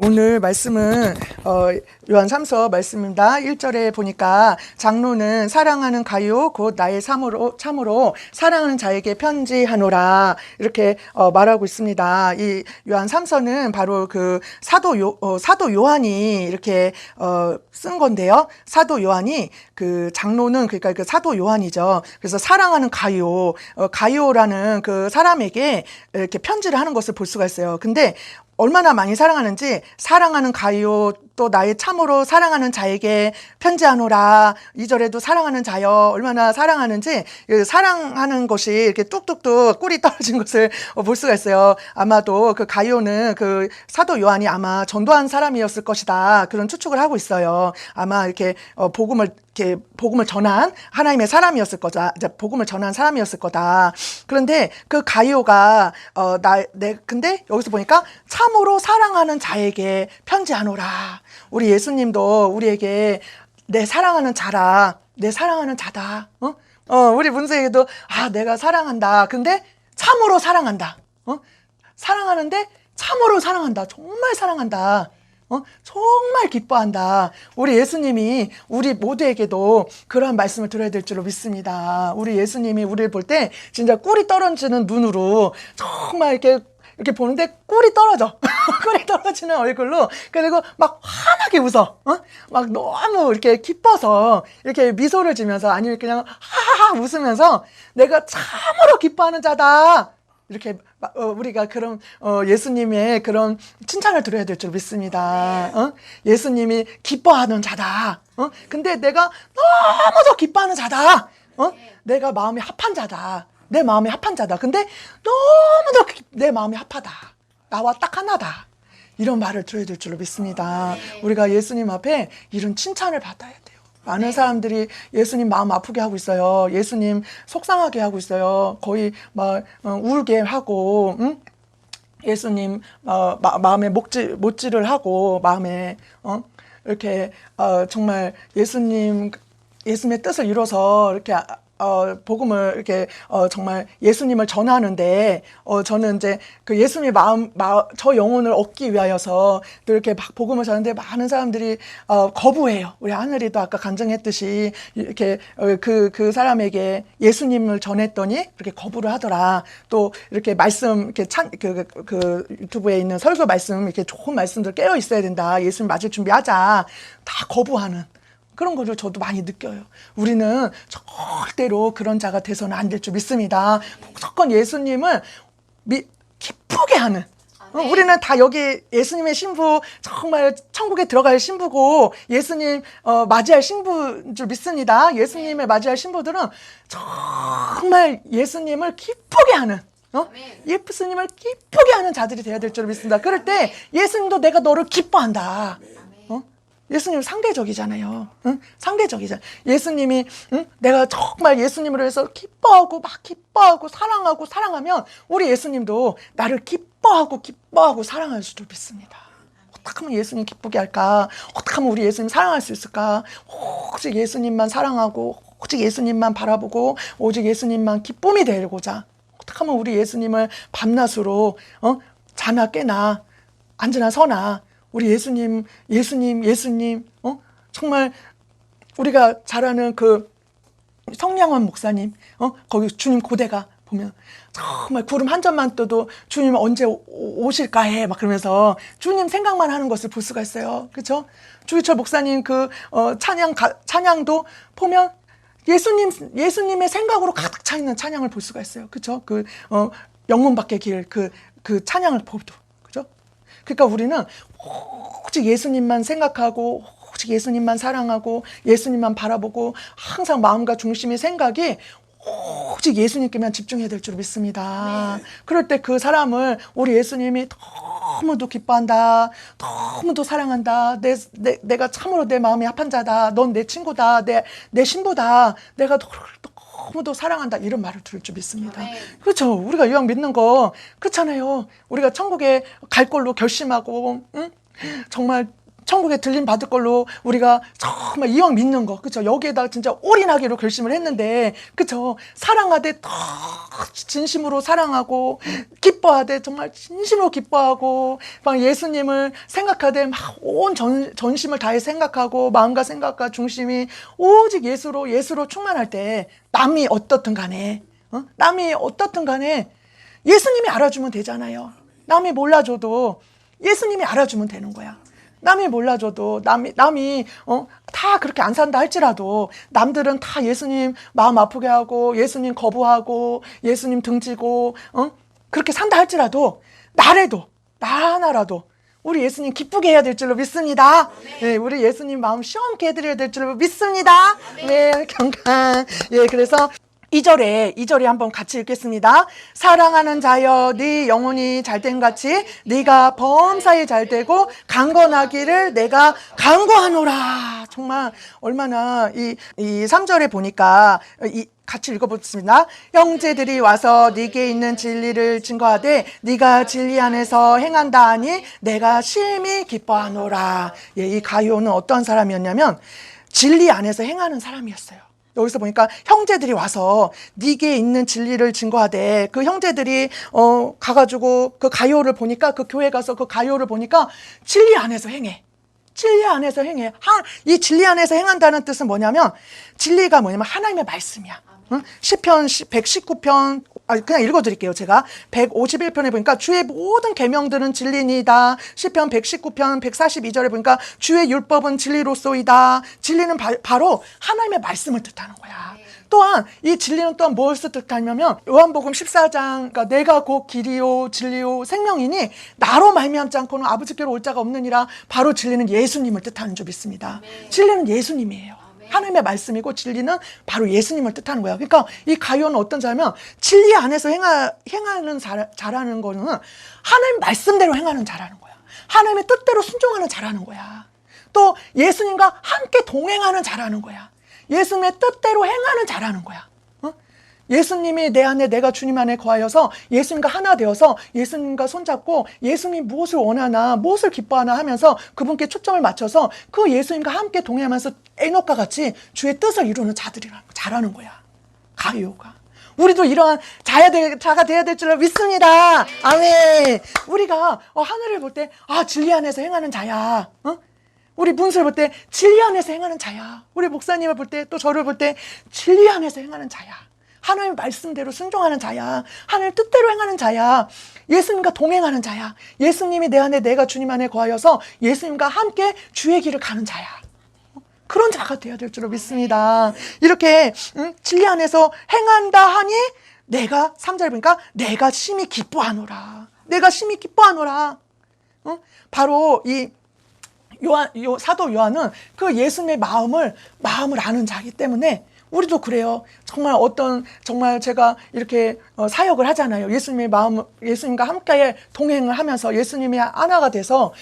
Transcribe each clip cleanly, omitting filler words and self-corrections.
오늘 말씀은 요한 3서 말씀입니다. 1절에 보니까 장로는 사랑하는 가요 곧 나의 참으로 사랑하는 자에게 편지하노라 이렇게 말하고 있습니다. 이 요한 3서는 바로 그 사도 요한이 이렇게 쓴 건데요. 사도 요한이 그 장로는 그러니까 그 사도 요한이죠. 그래서 사랑하는 가요라는 그 사람에게 이렇게 편지를 하는 것을 볼 수가 있어요. 근데 얼마나 많이 사랑하는지 사랑하는 가요 또 나의 참으로 사랑하는 자에게 편지하노라 2절에도 사랑하는 자여 얼마나 사랑하는지 사랑하는 것이 이렇게 뚝뚝뚝 꿀이 떨어진 것을 볼 수가 있어요. 아마도 그 가요는 그 사도 요한이 아마 전도한 사람이었을 것이다 그런 추측을 하고 있어요. 아마 이렇게 복음을 전한 하나님의 사람이었을 거다. 이제 복음을 전한 사람이었을 거다. 그런데 그 가요가 근데 여기서 보니까 참으로 사랑하는 자에게 편지하노라. 우리 예수님도 우리에게 내 사랑하는 자라, 내 사랑하는 자다. 우리 문세에게도 내가 사랑한다. 근데 참으로 사랑한다. 사랑하는데 참으로 사랑한다. 정말 사랑한다. 정말 기뻐한다. 우리 예수님이 우리 모두에게도 그러한 말씀을 들어야 될 줄로 믿습니다. 우리 예수님이 우리를 볼 때 진짜 꿀이 떨어지는 눈으로 정말 이렇게 보는데 꿀이 떨어져. 꿀이 떨어지는 얼굴로 그리고 막 환하게 웃어. 막 너무 이렇게 기뻐서 이렇게 미소를 지면서 아니면 그냥 하하하 웃으면서 내가 참으로 기뻐하는 자다. 이렇게 우리가 그런 예수님의 그런 칭찬을 들어야 될 줄 믿습니다. 예수님이 기뻐하는 자다. 근데 내가 너무도 기뻐하는 자다. 내가 마음이 합한 자다. 내 마음이 합한 자다. 근데 너무도 내 마음이 합하다. 나와 딱 하나다. 이런 말을 들어야 될 줄로 믿습니다. 우리가 예수님 앞에 이런 칭찬을 받아야 돼요. 많은 사람들이 예수님 마음 아프게 하고 있어요. 예수님 속상하게 하고 있어요. 거의 막 울게 하고 예수님 마음에 못질을 하고 마음에 이렇게 정말 예수님의 뜻을 이뤄서 이렇게 복음을 이렇게 정말 예수님을 전하는데 저는 이제 그 예수님의 저 영혼을 얻기 위하여서 또 이렇게 막 복음을 전하는데 많은 사람들이 거부해요. 우리 하늘이 또 아까 간증했듯이 이렇게 그 사람에게 예수님을 전했더니 그렇게 거부를 하더라. 또 이렇게 말씀 이렇게 그 유튜브에 있는 설교 말씀 이렇게 좋은 말씀들 깨어 있어야 된다. 예수님 맞을 준비하자. 다 거부하는. 그런 거를 저도 많이 느껴요. 우리는 절대로 그런 자가 돼서는 안 될 줄 믿습니다. 무조건 예수님을 기쁘게 하는. 우리는 다 여기 예수님의 신부 정말 천국에 들어갈 신부고 예수님 맞이할 신부인 줄 믿습니다. 예수님을 맞이할 신부들은 정말 예수님을 기쁘게 하는 예수님을 기쁘게 하는 자들이 돼야 될 줄 믿습니다. 그럴 때 예수님도 내가 너를 기뻐한다. 예수님 상대적이잖아요. 상대적이잖아요. 예수님이 내가 정말 예수님으로 해서 기뻐하고 사랑하면 우리 예수님도 나를 기뻐하고 사랑할 줄 믿습니다. 어떻게 하면 예수님 기쁘게 할까? 어떻게 하면 우리 예수님 사랑할 수 있을까? 오직 예수님만 사랑하고 오직 예수님만 바라보고 오직 예수님만 기쁨이 되고자 어떻게 하면 우리 예수님을 밤낮으로 자나 깨나 앉으나 서나 우리 예수님, 정말 우리가 잘 아는 그 성량원 목사님, 거기 주님 고대가 보면 정말 구름 한 점만 떠도 주님 언제 오실까 해 막 그러면서 주님 생각만 하는 것을 볼 수가 있어요. 그렇죠? 주기철 목사님 그 찬양도 보면 예수님의 생각으로 가득 차 있는 찬양을 볼 수가 있어요. 그렇죠? 그 영문 밖의 길 그 찬양을 보도. 그러니까 우리는 오직 예수님만 생각하고 오직 예수님만 사랑하고 예수님만 바라보고 항상 마음과 중심의 생각이 오직 예수님께만 집중해야 될 줄 믿습니다. 그럴 때 그 사람을 우리 예수님이 너무도 기뻐한다. 너무도 사랑한다. 내가 참으로 내 마음이 합한 자다. 넌 내 친구다. 내 신부다. 내가 너무도 사랑한다. 이런 말을 들을 줄 믿습니다. 그렇죠. 우리가 이왕 믿는 거 그렇잖아요. 우리가 천국에 갈 걸로 결심하고 정말 천국에 들림 받을 걸로 우리가 정말 이왕 믿는 거, 그쵸? 여기에다가 진짜 올인하기로 결심을 했는데, 그쵸? 사랑하되 더 진심으로 사랑하고, 기뻐하되 정말 진심으로 기뻐하고, 막 예수님을 생각하되 막 온 전심을 다해 생각하고, 마음과 생각과 중심이 오직 예수로 충만할 때, 남이 어떻든 간에, 남이 어떻든 간에 예수님이 알아주면 되잖아요. 남이 몰라줘도 예수님이 알아주면 되는 거야. 남이 몰라줘도 남이 다 그렇게 안 산다 할지라도 남들은 다 예수님 마음 아프게 하고 예수님 거부하고 예수님 등지고 그렇게 산다 할지라도 나 하나라도 우리 예수님 기쁘게 해야 될 줄로 믿습니다. 네, 우리 예수님 마음 시원케 해드려야 될 줄로 믿습니다. 네, 경강. 예, 그래서 2절에 한번 같이 읽겠습니다. 사랑하는 자여 네 영혼이 잘된 같이 네가 범사에 잘되고 강건하기를 내가 간구하노라. 정말 얼마나 이 3절에 보니까 같이 읽어보겠습니다. 형제들이 와서 네게 있는 진리를 증거하되 네가 진리 안에서 행한다 하니 내가 심히 기뻐하노라. 예, 이 가룟은 어떤 사람이었냐면 진리 안에서 행하는 사람이었어요. 여기서 보니까 형제들이 와서 네게 있는 진리를 증거하되 그 형제들이 가가지고 그 가룟을 보니까 그 교회 가서 그 가룟을 보니까 진리 안에서 행해. 진리 안에서 행해. 이 진리 안에서 행한다는 뜻은 뭐냐면 진리가 뭐냐면 하나님의 말씀이야. 시편 119편 그냥 읽어드릴게요. 제가 151편에 보니까 주의 모든 계명들은 진리니이다. 시편 119편 142절에 보니까 주의 율법은 진리로소이다. 진리는 바로 하나님의 말씀을 뜻하는 거야. 또한 이 진리는 또한 무엇을 뜻하냐면 요한복음 14장 그러니까 내가 곧 길이요 진리요 생명이니 나로 말미암지 않고는 아버지께로 올 자가 없느니라. 바로 진리는 예수님을 뜻하는 줄 믿습니다. 진리는 예수님이에요. 하나님의 말씀이고 진리는 바로 예수님을 뜻하는 거야. 그러니까 이 가룟은 어떤 자면 진리 안에서 행하는 자라는 거는 하나님 말씀대로 행하는 자라는 거야. 하나님의 뜻대로 순종하는 자라는 거야. 또 예수님과 함께 동행하는 자라는 거야. 예수님의 뜻대로 행하는 자라는 거야. 예수님이 내 안에 내가 주님 안에 거하여서 예수님과 하나 되어서 예수님과 손잡고 예수님이 무엇을 원하나 무엇을 기뻐하나 하면서 그분께 초점을 맞춰서 그 예수님과 함께 동행하면서 에녹과 같이 주의 뜻을 이루는 자라는 거야. 가룟가. 우리도 이러한 자가 되어야 될 줄로 믿습니다. 아멘. 우리가 하늘을 볼 때 진리 안에서 행하는 자야. 우리 문수를 볼 때 진리 안에서 행하는 자야. 우리 목사님을 볼 때 또 저를 볼 때 진리 안에서 행하는 자야. 하나님의 말씀대로 순종하는 자야. 하나님의 뜻대로 행하는 자야. 예수님과 동행하는 자야. 예수님이 내 안에 내가 주님 안에 거하여서 예수님과 함께 주의 길을 가는 자야. 그런 자가 되어야 될 줄로 믿습니다. 이렇게 진리 안에서 행한다 하니 내가 3절 보니까 내가 심히 기뻐하노라. 내가 심히 기뻐하노라. 바로 이 사도 요한은 그 예수님의 마음을 아는 자이기 때문에 우리도 그래요. 정말 제가 이렇게 사역을 하잖아요. 예수님과 함께 동행을 하면서 예수님이 하나가 돼서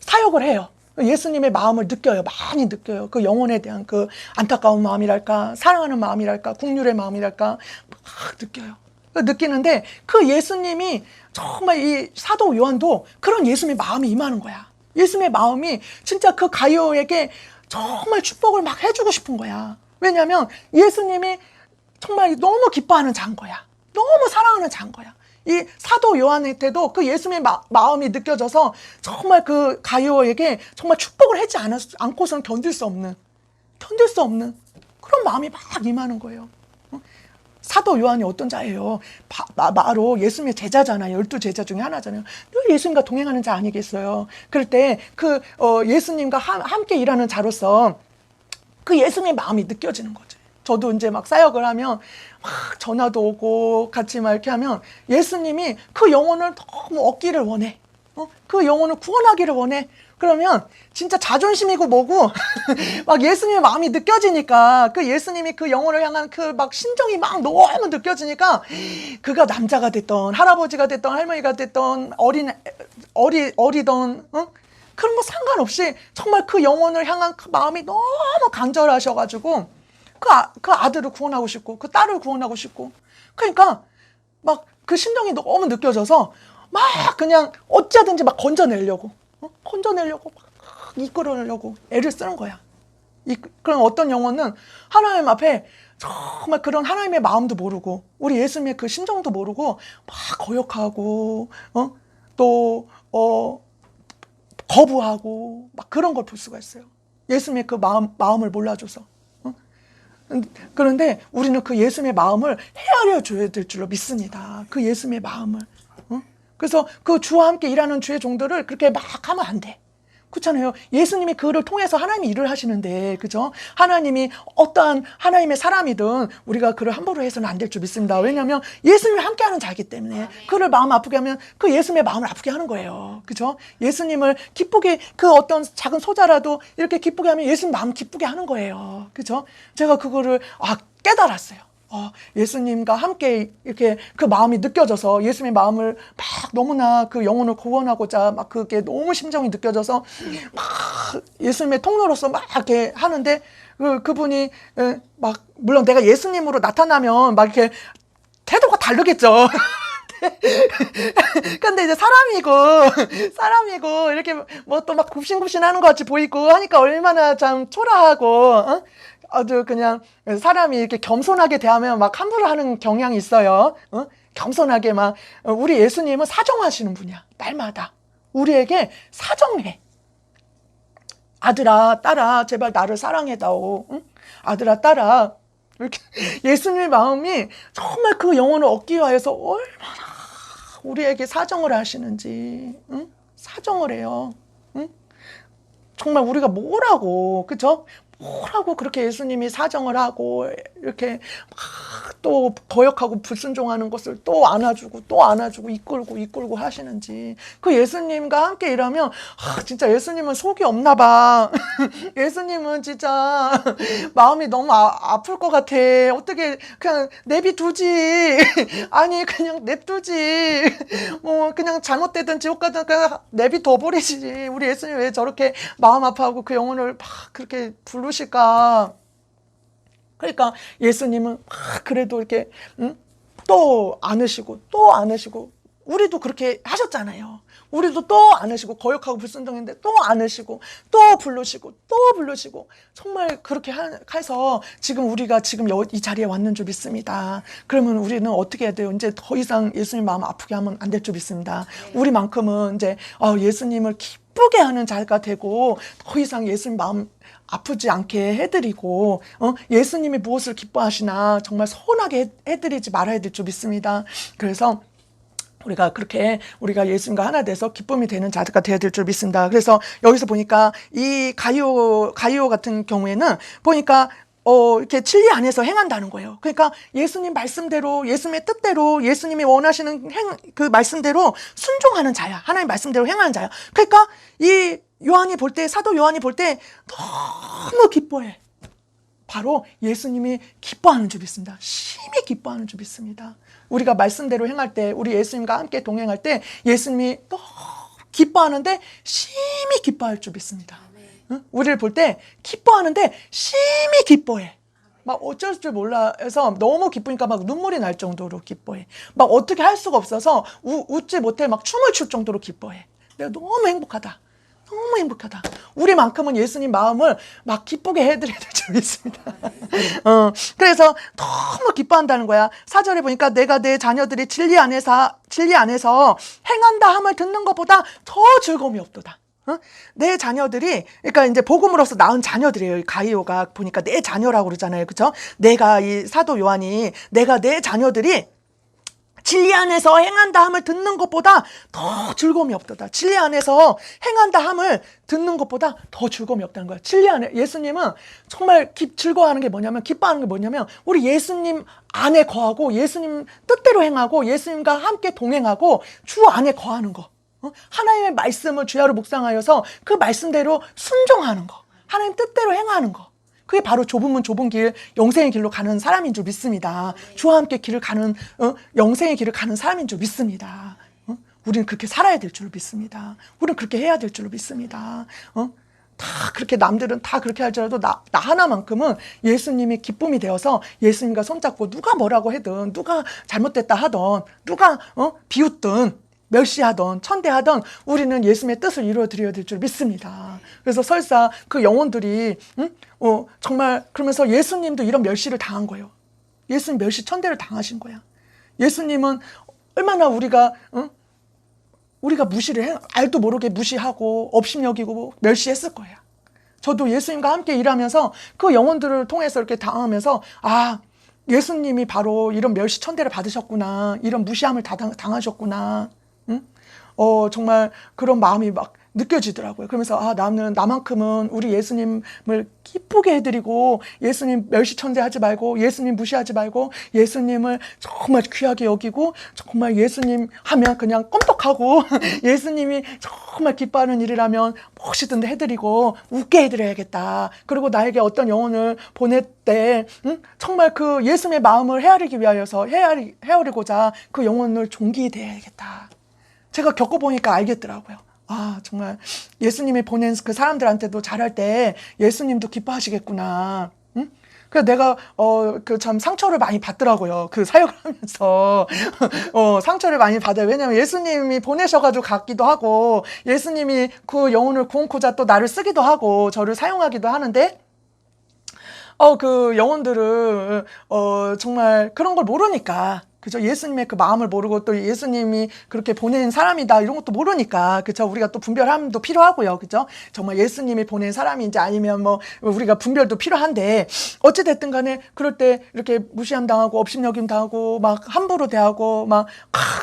사역을 해요. 예수님의 마음을 느껴요. 많이 느껴요. 그 영혼에 대한 그 안타까운 마음이랄까, 사랑하는 마음이랄까, 국률의 마음이랄까, 막 느껴요. 느끼는데 그 예수님이 정말 이 사도 요한도 그런 예수님의 마음이 임하는 거야. 예수님의 마음이 진짜 그 가룟에게 정말 축복을 막 해주고 싶은 거야. 왜냐하면 예수님이 정말 너무 기뻐하는 자인 거야. 너무 사랑하는 자인 거야. 이 사도 요한한테도 그 예수님의 마음이 느껴져서 정말 그 가룟에게 정말 축복을 하지 않고서는 견딜 수 없는 그런 마음이 막 임하는 거예요. 사도 요한이 어떤 자예요? 바로 예수님의 제자잖아요. 12제자 중에 하나잖아요. 늘 예수님과 동행하는 자 아니겠어요? 그럴 때 예수님과 함께 일하는 자로서 그 예수님의 마음이 느껴지는 거지. 저도 이제 막 사역을 하면 막 전화도 오고 같이 막 이렇게 하면 예수님이 그 영혼을 너무 얻기를 원해. 그 영혼을 구원하기를 원해. 그러면 진짜 자존심이고 뭐고 막 예수님의 마음이 느껴지니까 그 예수님이 그 영혼을 향한 그 막 심정이 막 너무 느껴지니까 그가 남자가 됐던 할아버지가 됐던 할머니가 됐던 어리던 그런 거 상관없이 정말 그 영혼을 향한 그 마음이 너무 간절하셔가지고 그 아들을 구원하고 싶고 그 딸을 구원하고 싶고 그러니까 막 그 심정이 너무 느껴져서 막 그냥 어찌하든지 막 건져내려고 막 이끌으려고 애를 쓰는 거야. 그럼 어떤 영혼은 하나님 앞에 정말 그런 하나님의 마음도 모르고 우리 예수님의 그 심정도 모르고 막 거역하고 또 거부하고 막 그런 걸 볼 수가 있어요. 예수님의 그 마음을 몰라줘서. 그런데 우리는 그 예수님의 마음을 헤아려 줘야 될 줄로 믿습니다. 그 예수님의 마음을. 그래서 그 주와 함께 일하는 주의 종들을 그렇게 막 하면 안 돼. 그렇잖아요. 예수님이 그를 통해서 하나님이 일을 하시는데, 그죠? 하나님이 어떠한 하나님의 사람이든 우리가 그를 함부로 해서는 안 될 줄 믿습니다. 왜냐하면 예수님이 함께하는 자이기 때문에 그를 마음 아프게 하면 그 예수님의 마음을 아프게 하는 거예요. 그죠? 예수님을 기쁘게, 그 어떤 작은 소자라도 이렇게 기쁘게 하면 예수님 마음 기쁘게 하는 거예요. 그죠? 제가 그거를 깨달았어요. 예수님과 함께 이렇게 그 마음이 느껴져서 예수님의 마음을 막 너무나 그 영혼을 구원하고자 막 그게 너무 심정이 느껴져서 막 예수님의 통로로서 막 이렇게 하는데 그분이 막 물론 내가 예수님으로 나타나면 막 이렇게 태도가 다르겠죠. 근데 이제 사람이고 이렇게 뭐 또 막 굽신굽신하는 것 같이 보이고 하니까 얼마나 참 초라하고 아주 그냥 사람이 이렇게 겸손하게 대하면 막 함부로 하는 경향이 있어요. 겸손하게 막 우리 예수님은 사정하시는 분이야. 날마다 우리에게 사정해. 아들아, 딸아, 제발 나를 사랑해다오. 응? 아들아, 딸아. 이렇게 예수님의 마음이 정말 그 영혼을 얻기 위해서 얼마나 우리에게 사정을 하시는지, 응? 사정을 해요. 응? 정말 우리가 뭐라고, 그죠? 뭐라고 그렇게 예수님이 사정을 하고 이렇게 막 또 거역하고 불순종하는 것을 또 안아주고 이끌고 하시는지. 그 예수님과 함께 일하면 진짜 예수님은 속이 없나 봐. 예수님은 진짜 마음이 너무 아플 것 같아. 어떻게 그냥 내비두지. 아니 그냥 냅두지. 뭐 그냥 잘못되든 지옥 가든 그냥 내비둬버리지. 우리 예수님 왜 저렇게 마음 아파하고 그 영혼을 막 그렇게 부르실까. 그러니까 예수님은 막 그래도 이렇게 또 안으시고 우리도 그렇게 하셨잖아요. 우리도 또 안으시고 거역하고 불순종했는데 또 안으시고 또 부르시고 정말 그렇게 해서 지금 우리가 지금 이 자리에 왔는 줄 믿습니다. 그러면 우리는 어떻게 해야 돼요? 이제 더 이상 예수님 마음 아프게 하면 안 될 줄 믿습니다. 우리만큼은 이제 예수님을 기쁘게 하는 자가 되고 더 이상 예수님 마음 아프지 않게 해드리고 예수님이 무엇을 기뻐하시나 정말 서운하게 해드리지 말아야 될 줄 믿습니다. 그래서 우리가 예수님과 하나 돼서 기쁨이 되는 자가 되어야 될 줄 믿습니다. 그래서 여기서 보니까 이 가이오 같은 경우에는 보니까 이렇게 진리 안에서 행한다는 거예요. 그러니까 예수님 말씀대로, 예수님의 뜻대로, 예수님이 원하시는 그 말씀대로 순종하는 자야. 하나님 말씀대로 행하는 자야. 그러니까 사도 요한이 볼 때 너무 기뻐해. 바로 예수님이 기뻐하는 줄 믿습니다. 심히 기뻐하는 줄 믿습니다. 우리가 말씀대로 행할 때, 우리 예수님과 함께 동행할 때 예수님이 너무 기뻐하는데 심히 기뻐할 줄 믿습니다. 응? 우리를 볼 때 기뻐하는데 심히 기뻐해. 막 어쩔 줄 몰라 해서 너무 기쁘니까 막 눈물이 날 정도로 기뻐해. 막 어떻게 할 수가 없어서 웃지 못해 막 춤을 출 정도로 기뻐해. 내가 너무 행복하다. 너무 행복하다. 우리만큼은 예수님 마음을 막 기쁘게 해드려야 될 줄 믿습니다. 그래서 너무 기뻐한다는 거야. 4절에 보니까 내가 내 자녀들이 진리 안에서 행한다 함을 듣는 것보다 더 즐거움이 없도다. 내 자녀들이, 그러니까 이제 복음으로서 낳은 자녀들이에요. 가이오가 보니까 내 자녀라고 그러잖아요. 그죠? 이 사도 요한이 내가 내 자녀들이 진리 안에서 행한다 함을 듣는 것보다 더 즐거움이 없도다. 진리 안에서 행한다 함을 듣는 것보다 더 즐거움이 없다는 거야. 진리 안에 예수님은 정말 즐거워하는 게 뭐냐면, 기뻐하는 게 뭐냐면 우리 예수님 안에 거하고 예수님 뜻대로 행하고 예수님과 함께 동행하고 주 안에 거하는 거. 하나님의 말씀을 주야로 묵상하여서 그 말씀대로 순종하는 거. 하나님 뜻대로 행하는 거. 그게 바로 좁은 문 좁은 길, 영생의 길로 가는 사람인 줄 믿습니다. 주와 함께 길을 가는 영생의 길을 가는 사람인 줄 믿습니다. 우리는 그렇게 살아야 될 줄 믿습니다. 우리는 그렇게 해야 될 줄 믿습니다. 다 그렇게 남들은 다 그렇게 할지라도 나 하나만큼은 예수님이 기쁨이 되어서 예수님과 손잡고 누가 뭐라고 하든 누가 잘못됐다 하던 누가 비웃든 멸시하던 천대하던 우리는 예수님의 뜻을 이루어드려야 될 줄 믿습니다. 그래서 설사 그 영혼들이 정말 그러면서 예수님도 이런 멸시를 당한 거예요. 예수님 멸시 천대를 당하신 거야. 예수님은 얼마나 우리가 무시를 알도 모르게 무시하고 업신여기고 멸시했을 거야. 저도 예수님과 함께 일하면서 그 영혼들을 통해서 이렇게 당하면서 예수님이 바로 이런 멸시 천대를 받으셨구나, 이런 무시함을 당하셨구나. 정말 그런 마음이 막 느껴지더라고요. 그러면서 나만큼은 우리 예수님을 기쁘게 해드리고 예수님 멸시천대하지 말고 예수님 무시하지 말고 예수님을 정말 귀하게 여기고 정말 예수님 하면 그냥 껌떡하고 예수님이 정말 기뻐하는 일이라면 무엇이든 해드리고 웃게 해드려야겠다. 그리고 나에게 어떤 영혼을 보낼 때 정말 그 예수님의 마음을 헤아리고자 그 영혼을 존귀해야겠다. 제가 겪어보니까 알겠더라고요. 정말 예수님이 보낸 그 사람들한테도 잘할 때 예수님도 기뻐하시겠구나. 그래서 내가 참 상처를 많이 받더라고요. 그 사역을 하면서 상처를 많이 받아요. 왜냐하면 예수님이 보내셔가지고 갔기도 하고 예수님이 그 영혼을 구원코자 또 나를 쓰기도 하고 저를 사용하기도 하는데 그 영혼들은 정말 그런 걸 모르니까. 그죠? 예수님의 그 마음을 모르고 또 예수님이 그렇게 보낸 사람이다 이런 것도 모르니까 그죠? 우리가 또 분별함도 필요하고요. 그죠? 정말 예수님이 보낸 사람인지 아니면 우리가 분별도 필요한데 어찌 됐든 간에 그럴 때 이렇게 무시함 당하고 업신여김 당하고 막 함부로 대하고 막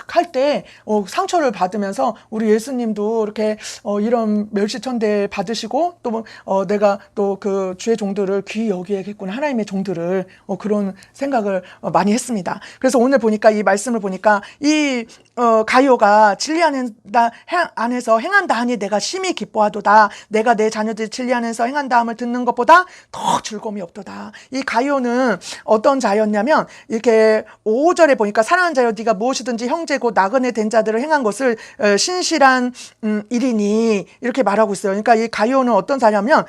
할 때 상처를 받으면서 우리 예수님도 이렇게 이런 멸시천대 받으시고 또 내가 또 그 주의 종들을 귀히 여기야겠구나, 하나님의 종들을 그런 생각을 많이 했습니다. 그래서 오늘 보니까 이 말씀을 보니까 이 가요가 진리 안에서 행한다 하니 내가 심히 기뻐하도다. 내가 내 자녀들이 진리 안에서 행한다 함을 듣는 것보다 더 즐거움이 없도다. 이 가요는 어떤 자였냐면 이렇게 5절에 보니까 사랑하는 자여 네가 무엇이든지 형제 곧 나그네 된 자들을 행한 것을 신실한 일이니 이렇게 말하고 있어요. 그러니까 이 가요는 어떤 자냐면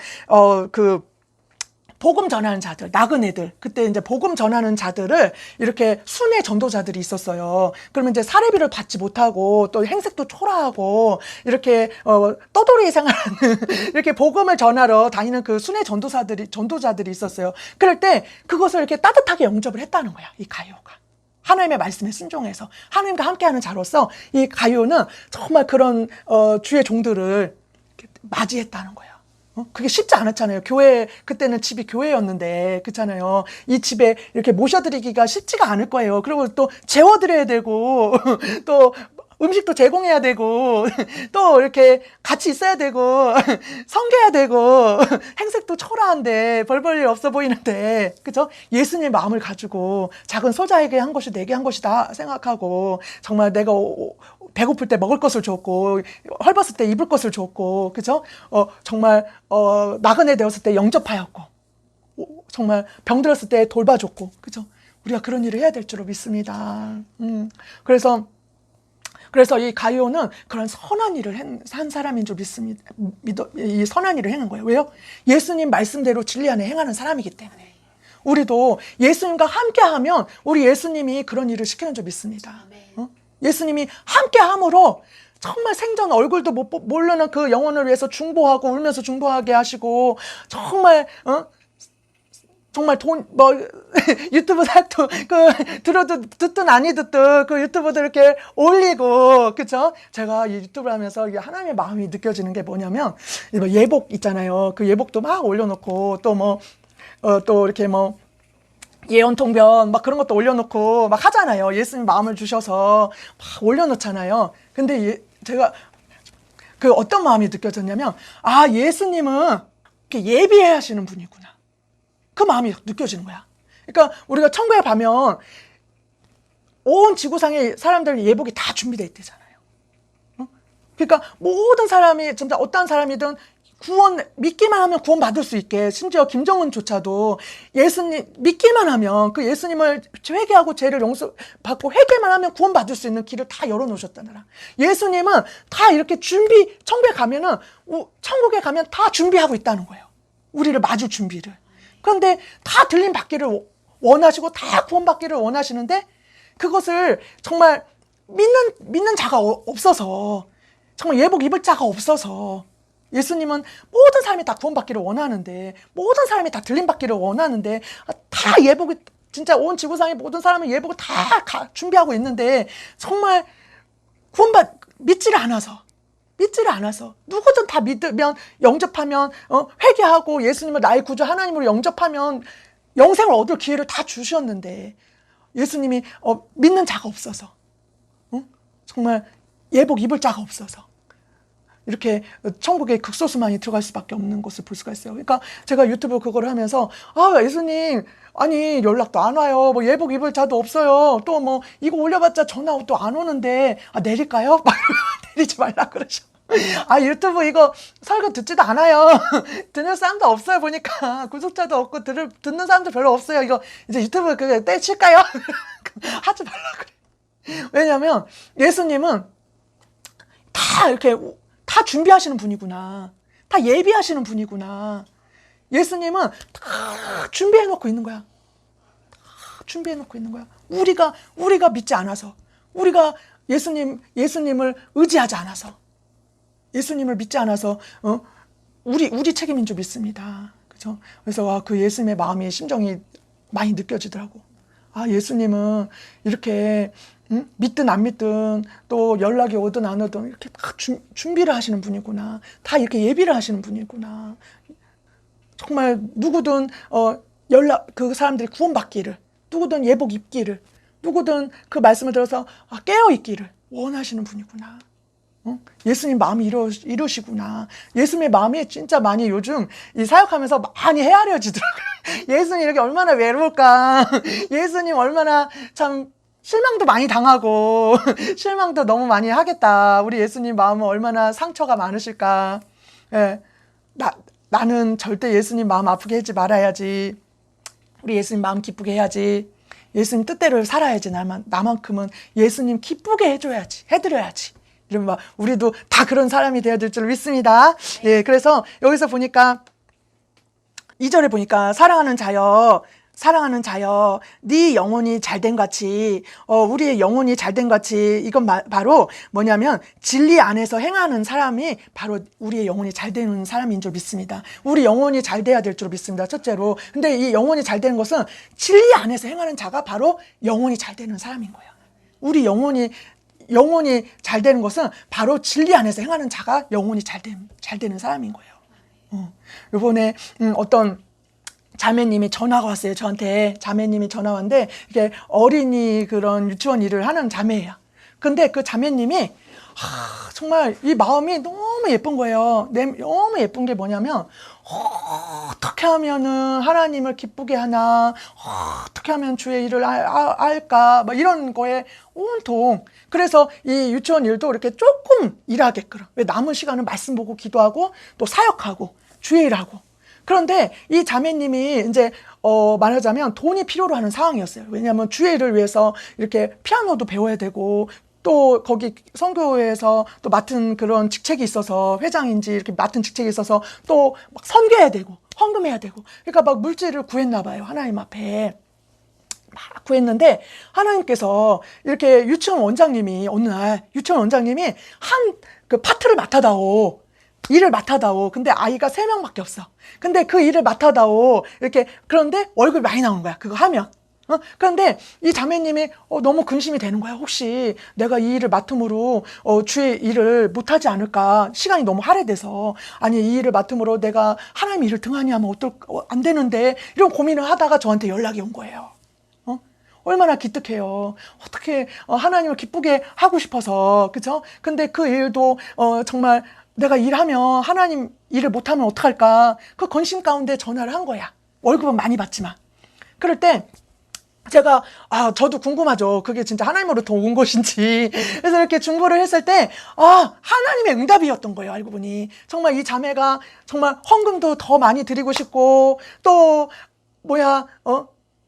복음 전하는 자들, 나그네들, 그때 이제 복음 전하는 자들을 이렇게 순회 전도자들이 있었어요. 그러면 이제 사례비를 받지 못하고 또 행색도 초라하고 이렇게 떠돌이 생활하는 이렇게 복음을 전하러 다니는 그 순회 전도자들이 있었어요. 그럴 때 그것을 이렇게 따뜻하게 영접을 했다는 거야, 이 가요가. 하나님의 말씀에 순종해서 하나님과 함께하는 자로서 이 가요는 정말 그런 주의 종들을 맞이했다는 거예요. 그게 쉽지 않았잖아요. 그때는 집이 교회였는데, 그렇잖아요. 이 집에 이렇게 모셔드리기가 쉽지가 않을 거예요. 그리고 또 재워드려야 되고, 또 음식도 제공해야 되고, 또 이렇게 같이 있어야 되고, 섬겨야 되고, 행색도 초라한데, 별 볼 일 없어 보이는데, 그죠? 예수님 마음을 가지고 작은 소자에게 한 것이 내게 한 것이다 생각하고, 정말 내가 배고플 때 먹을 것을 줬고, 헐벗을 때 입을 것을 줬고, 그죠? 정말, 나그네 되었을 때 영접하였고, 정말 병들었을 때 돌봐줬고, 그죠? 우리가 그런 일을 해야 될 줄로 믿습니다. 그래서 이 가룟은 그런 선한 일을 한 사람인 줄 믿습니다. 이 선한 일을 행한 거예요. 왜요? 예수님 말씀대로 진리 안에 행하는 사람이기 때문에. 우리도 예수님과 함께하면 우리 예수님이 그런 일을 시키는 줄 믿습니다. 예수님이 함께함으로 정말 생전 얼굴도 모르는 그 영혼을 위해서 중보하고 울면서 중보하게 하시고 정말 유튜브 살도 듣든 아니 듣든 그 유튜브들 이렇게 올리고, 그쵸? 제가 이 유튜브를 하면서 이게 하나님의 마음이 느껴지는 게 뭐냐면, 예복 있잖아요. 그 예복도 막 올려놓고, 또 이렇게 예언통변 막 그런 것도 올려놓고 막 하잖아요. 예수님 마음을 주셔서 막 올려놓잖아요. 근데 제가 그 어떤 마음이 느껴졌냐면, 예수님은 이렇게 예비해 하시는 분이구나. 그 마음이 느껴지는 거야. 그러니까 우리가 천국에 가면 온 지구상의 사람들 예복이 다 준비되어 있대잖아요. 그러니까 모든 사람이 진짜 어떤 사람이든 믿기만 하면 구원 받을 수 있게, 심지어 김정은조차도 예수님 믿기만 하면 그 예수님을 회개하고 죄를 용서받고 회개만 하면 구원 받을 수 있는 길을 다 열어놓으셨다느라. 예수님은 다 이렇게 천국에 가면 다 준비하고 있다는 거예요. 우리를 맞을 준비를. 그런데 다 들림 받기를 원하시고 다 구원 받기를 원하시는데 그것을 정말 믿는 자가 없어서, 정말 예복 입을 자가 없어서, 예수님은 모든 사람이 다 구원받기를 원하는데, 모든 사람이 다 들림받기를 원하는데, 다 예복이, 진짜 온 지구상의 모든 사람은 예복을 다 준비하고 있는데, 정말 믿지를 않아서, 누구든 다 믿으면, 영접하면, 회개하고 예수님을 나의 구주 하나님으로 영접하면 영생을 얻을 기회를 다 주셨는데, 예수님이 믿는 자가 없어서, 정말 예복 입을 자가 없어서 이렇게 천국에 극소수만이 들어갈 수밖에 없는 것을 볼 수가 있어요. 그러니까 제가 유튜브 그거를 하면서, 예수님, 아니 연락도 안 와요, 뭐 예복 입을 자도 없어요, 또 뭐 이거 올려봤자 전화 또 안 오는데 내릴까요? 막 내리지 말라 그러셔. 유튜브 이거 설교 듣지도 않아요. 듣는 사람도 없어요. 보니까 구독자도 없고 듣는 사람도 별로 없어요. 이거 이제 유튜브 그거 떼칠까요? 하지 말라 그래. 왜냐면 예수님은 다 이렇게 다 준비하시는 분이구나, 다 예비하시는 분이구나. 예수님은 다 준비해놓고 있는 거야. 다 준비해놓고 있는 거야. 우리가 믿지 않아서, 우리가 예수님을 의지하지 않아서, 예수님을 믿지 않아서, 우리 책임인 줄 믿습니다. 그죠? 그래서 그 예수님의 마음이, 심정이 많이 느껴지더라고. 예수님은 이렇게 믿든 안 믿든, 또 연락이 오든 안 오든 이렇게 다 준비를 하시는 분이구나. 다 이렇게 예비를 하시는 분이구나. 정말 누구든 그 사람들이 구원받기를, 누구든 예복 입기를, 누구든 그 말씀을 들어서 깨어 있기를 원하시는 분이구나. 예수님 마음이 이러시구나. 예수님의 마음이 진짜 많이 요즘 이 사역하면서 많이 헤아려지더라고요. 예수님 이렇게 얼마나 외로울까. 예수님 얼마나 참 실망도 많이 당하고 실망도 너무 많이 하겠다. 우리 예수님 마음은 얼마나 상처가 많으실까. 예. 나는 절대 예수님 마음 아프게 하지 말아야지. 우리 예수님 마음 기쁘게 해야지. 예수님 뜻대로 살아야지. 나만큼은 예수님 기쁘게 해드려야지. 이러면 우리도 다 그런 사람이 되어야 될 줄 믿습니다. 예, 그래서 여기서 보니까 2절에 보니까 사랑하는 자여, 네 영혼이 잘된 같이, 우리의 영혼이 잘된 같이, 이건 바로 뭐냐면 진리 안에서 행하는 사람이 바로 우리의 영혼이 잘 되는 사람인 줄 믿습니다. 우리 영혼이 잘 돼야 될 줄 믿습니다. 첫째로. 근데 이 영혼이 잘 되는 것은 진리 안에서 행하는 자가 바로 영혼이 잘 되는 사람인 거예요. 우리 영혼이 잘 되는 것은 바로 진리 안에서 행하는 자가 영혼이 잘 되는 사람인 거예요. 요번에 어떤 자매님이 전화가 왔어요. 저한테 자매님이 전화 왔는데, 이게 어린이 그런 유치원 일을 하는 자매예요. 근데 그 자매님이 정말 이 마음이 너무 예쁜 거예요. 너무 예쁜 게 뭐냐면, 어떻게 하면은 하나님을 기쁘게 하나, 어떻게 하면 주의 일을 할까, 막 이런 거에 온통. 그래서 이 유치원 일도 이렇게 조금 일하게끔, 왜 남은 시간은 말씀 보고 기도하고 또 사역하고 주의 일하고. 그런데 이 자매님이 이제 말하자면 돈이 필요로 하는 상황이었어요. 왜냐하면 주의 일을 위해서 이렇게 피아노도 배워야 되고, 또 거기 선교회에서 또 맡은 그런 직책이 있어서, 회장인지 이렇게 맡은 직책이 있어서 또 막 선교해야 되고 헌금해야 되고, 그러니까 막 물질을 구했나 봐요. 하나님 앞에 막 구했는데, 하나님께서 이렇게 유치원 원장님이 어느 날 한 그 파트를 맡아다오, 일을 맡아다오. 근데 아이가 3명밖에 없어. 근데 그 일을 맡아다오. 이렇게, 그런데 월급이 많이 나오는 거야, 그거 하면. 그런데 이 자매님이 너무 근심이 되는 거야. 혹시 내가 이 일을 맡음으로 주의 일을 못하지 않을까. 시간이 너무 할애돼서. 아니, 이 일을 맡음으로 내가 하나님 일을 등한히 하면 안 되는데, 이런 고민을 하다가 저한테 연락이 온 거예요. 얼마나 기특해요. 어떻게 하나님을 기쁘게 하고 싶어서, 그죠? 근데 그 일도 정말 내가 일하면 하나님 일을 못하면 어떡할까. 그 건심 가운데 전화를 한 거야. 월급은 많이 받지만. 그럴 때 제가 저도 궁금하죠. 그게 진짜 하나님으로부터 온 것인지. 그래서 이렇게 중보를 했을 때 하나님의 응답이었던 거예요. 알고 보니 정말 이 자매가 정말 헌금도 더 많이 드리고 싶고, 또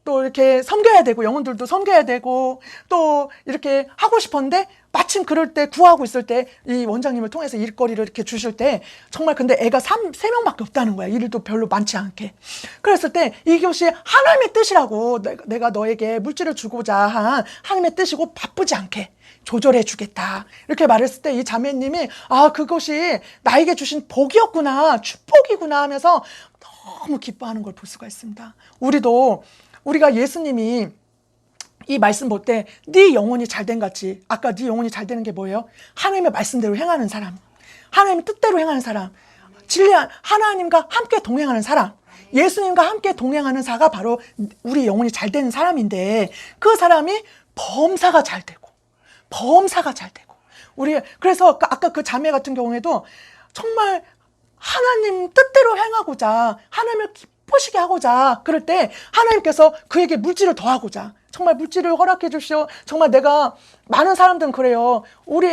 또 이렇게 섬겨야 되고, 영혼들도 섬겨야 되고, 또 이렇게 하고 싶었는데, 마침 그럴 때 구하고 있을 때 이 원장님을 통해서 일거리를 이렇게 주실 때, 정말 근데 애가 3명밖에 없다는 거야. 일도 별로 많지 않게. 그랬을 때 이것이 하나님의 뜻이라고, 내가 너에게 물질을 주고자 한 하나님의 뜻이고, 바쁘지 않게 조절해 주겠다. 이렇게 말했을 때 이 자매님이 아, 그것이 나에게 주신 복이었구나, 축복이구나 하면서 너무 기뻐하는 걸 볼 수가 있습니다. 우리가 예수님이 이 말씀 볼 때 네 영혼이 잘된 같이, 아까 네 영혼이 잘 되는 게 뭐예요? 하나님의 말씀대로 행하는 사람, 하나님의 뜻대로 행하는 사람, 진리한 하나님과 함께 동행하는 사람, 예수님과 함께 동행하는 자가 바로 우리 영혼이 잘 되는 사람인데, 그 사람이 범사가 잘 되고 그래서 아까 그 자매 같은 경우에도 정말 하나님 뜻대로 행하고자, 하나님을 기쁘시게 하고자 그럴 때 하나님께서 그에게 물질을 더하고자 정말 물질을 허락해 주시오. 정말 내가, 많은 사람들은 그래요. 우리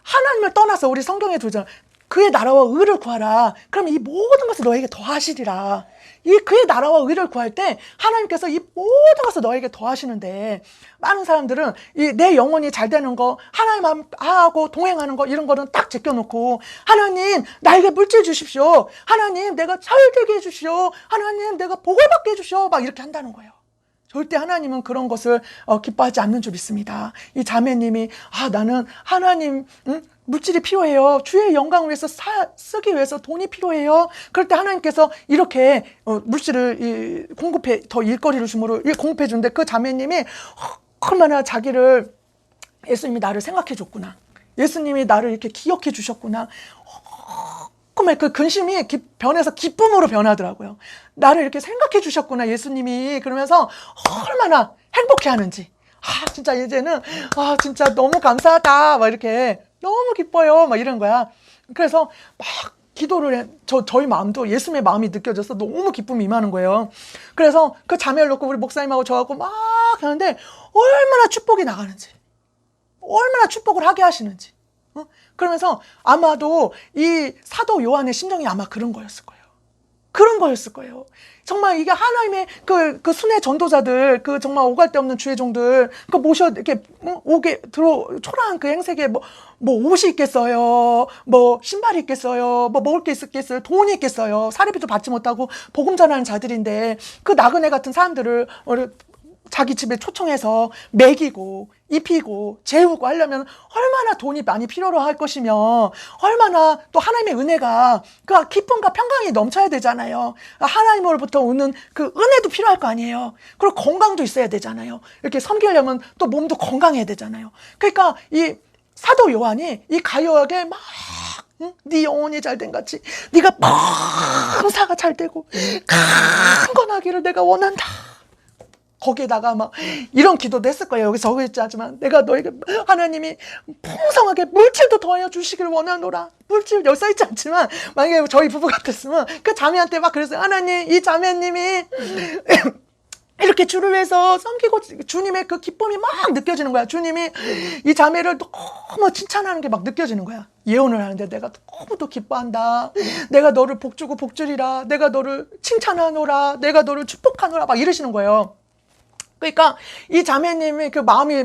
하나님을 떠나서, 우리 성경에 두잖아, 그의 나라와 의를 구하라. 그럼 이 모든 것을 너에게 더하시리라. 이 그의 나라와 의를 구할 때 하나님께서 이 모든 것을 너에게 더하시는데, 많은 사람들은 이 내 영혼이 잘 되는 거, 하나님하고 동행하는 거, 이런 거는 딱 제껴놓고, 하나님 나에게 물질 주십시오, 하나님 내가 잘되게 해주시오, 하나님 내가 복을 받게 해주시오, 막 이렇게 한다는 거예요. 절대 하나님은 그런 것을 기뻐하지 않는 줄 믿습니다. 이 자매님이 나는 하나님 물질이 필요해요. 주의 영광을 위해서 쓰기 위해서 돈이 필요해요. 그럴 때 하나님께서 이렇게 물질을 더 일거리를 주므로 공급해 주는데, 그 자매님이 얼마나 자기를, 예수님이 나를 생각해 줬구나, 예수님이 나를 이렇게 기억해 주셨구나, 정말 그 근심이 변해서 기쁨으로 변하더라고요. 나를 이렇게 생각해 주셨구나, 예수님이. 그러면서 얼마나 행복해 하는지. 진짜 이제는, 진짜 너무 감사하다, 막 이렇게 너무 기뻐요, 막 이런 거야. 그래서 막 기도를 해. 저희 마음도 예수님의 마음이 느껴져서 너무 기쁨이 임하는 거예요. 그래서 그 자매를 놓고 우리 목사님하고 저하고 막 하는데, 얼마나 축복이 나가는지, 얼마나 축복을 하게 하시는지. 그러면서 아마도 이 사도 요한의 심정이 아마 그런 거였을 거예요. 정말 이게 하나님의 그 순회 전도자들, 그 정말 오갈 데 없는 주의 종들, 그 이렇게 초라한 그 행색에 뭐 옷이 있겠어요, 뭐 신발이 있겠어요, 뭐 먹을 게 있겠어요, 돈이 있겠어요, 사례비도 받지 못하고 복음 전하는 자들인데, 그 나그네 같은 사람들을 자기 집에 초청해서 먹이고 입히고 재우고 하려면 얼마나 돈이 많이 필요로 할 것이며, 얼마나 또 하나님의 은혜가, 그 기쁨과 평강이 넘쳐야 되잖아요. 하나님으로부터 오는 그 은혜도 필요할 거 아니에요. 그리고 건강도 있어야 되잖아요. 이렇게 섬기려면 또 몸도 건강해야 되잖아요. 그러니까 이 사도 요한이 이 가요에게 막 네 영혼이 잘된 같이 네가 범사가 잘 되고 강건하기를 내가 원한다. 거기에다가 막 이런 기도도 했을 거예요. 여기 적어 있지 않지만, 내가 너에게 하나님이 풍성하게 물질도 더하여 주시길 원하노라. 물질 여기 써 있지 않지만, 만약에 저희 부부 같았으면 그 자매한테 막 그랬어요. 하나님, 이 자매님이 이렇게 주를 위해서 섬기고 주님의 그 기쁨이 막 느껴지는 거야. 주님이 이 자매를 너무 칭찬하는 게 막 느껴지는 거야. 예언을 하는데 내가 너무도 기뻐한다. 내가 너를 복주고 복주리라. 내가 너를 칭찬하노라. 내가 너를 축복하노라. 막 이러시는 거예요. 그러니까 이 자매님의 그 마음이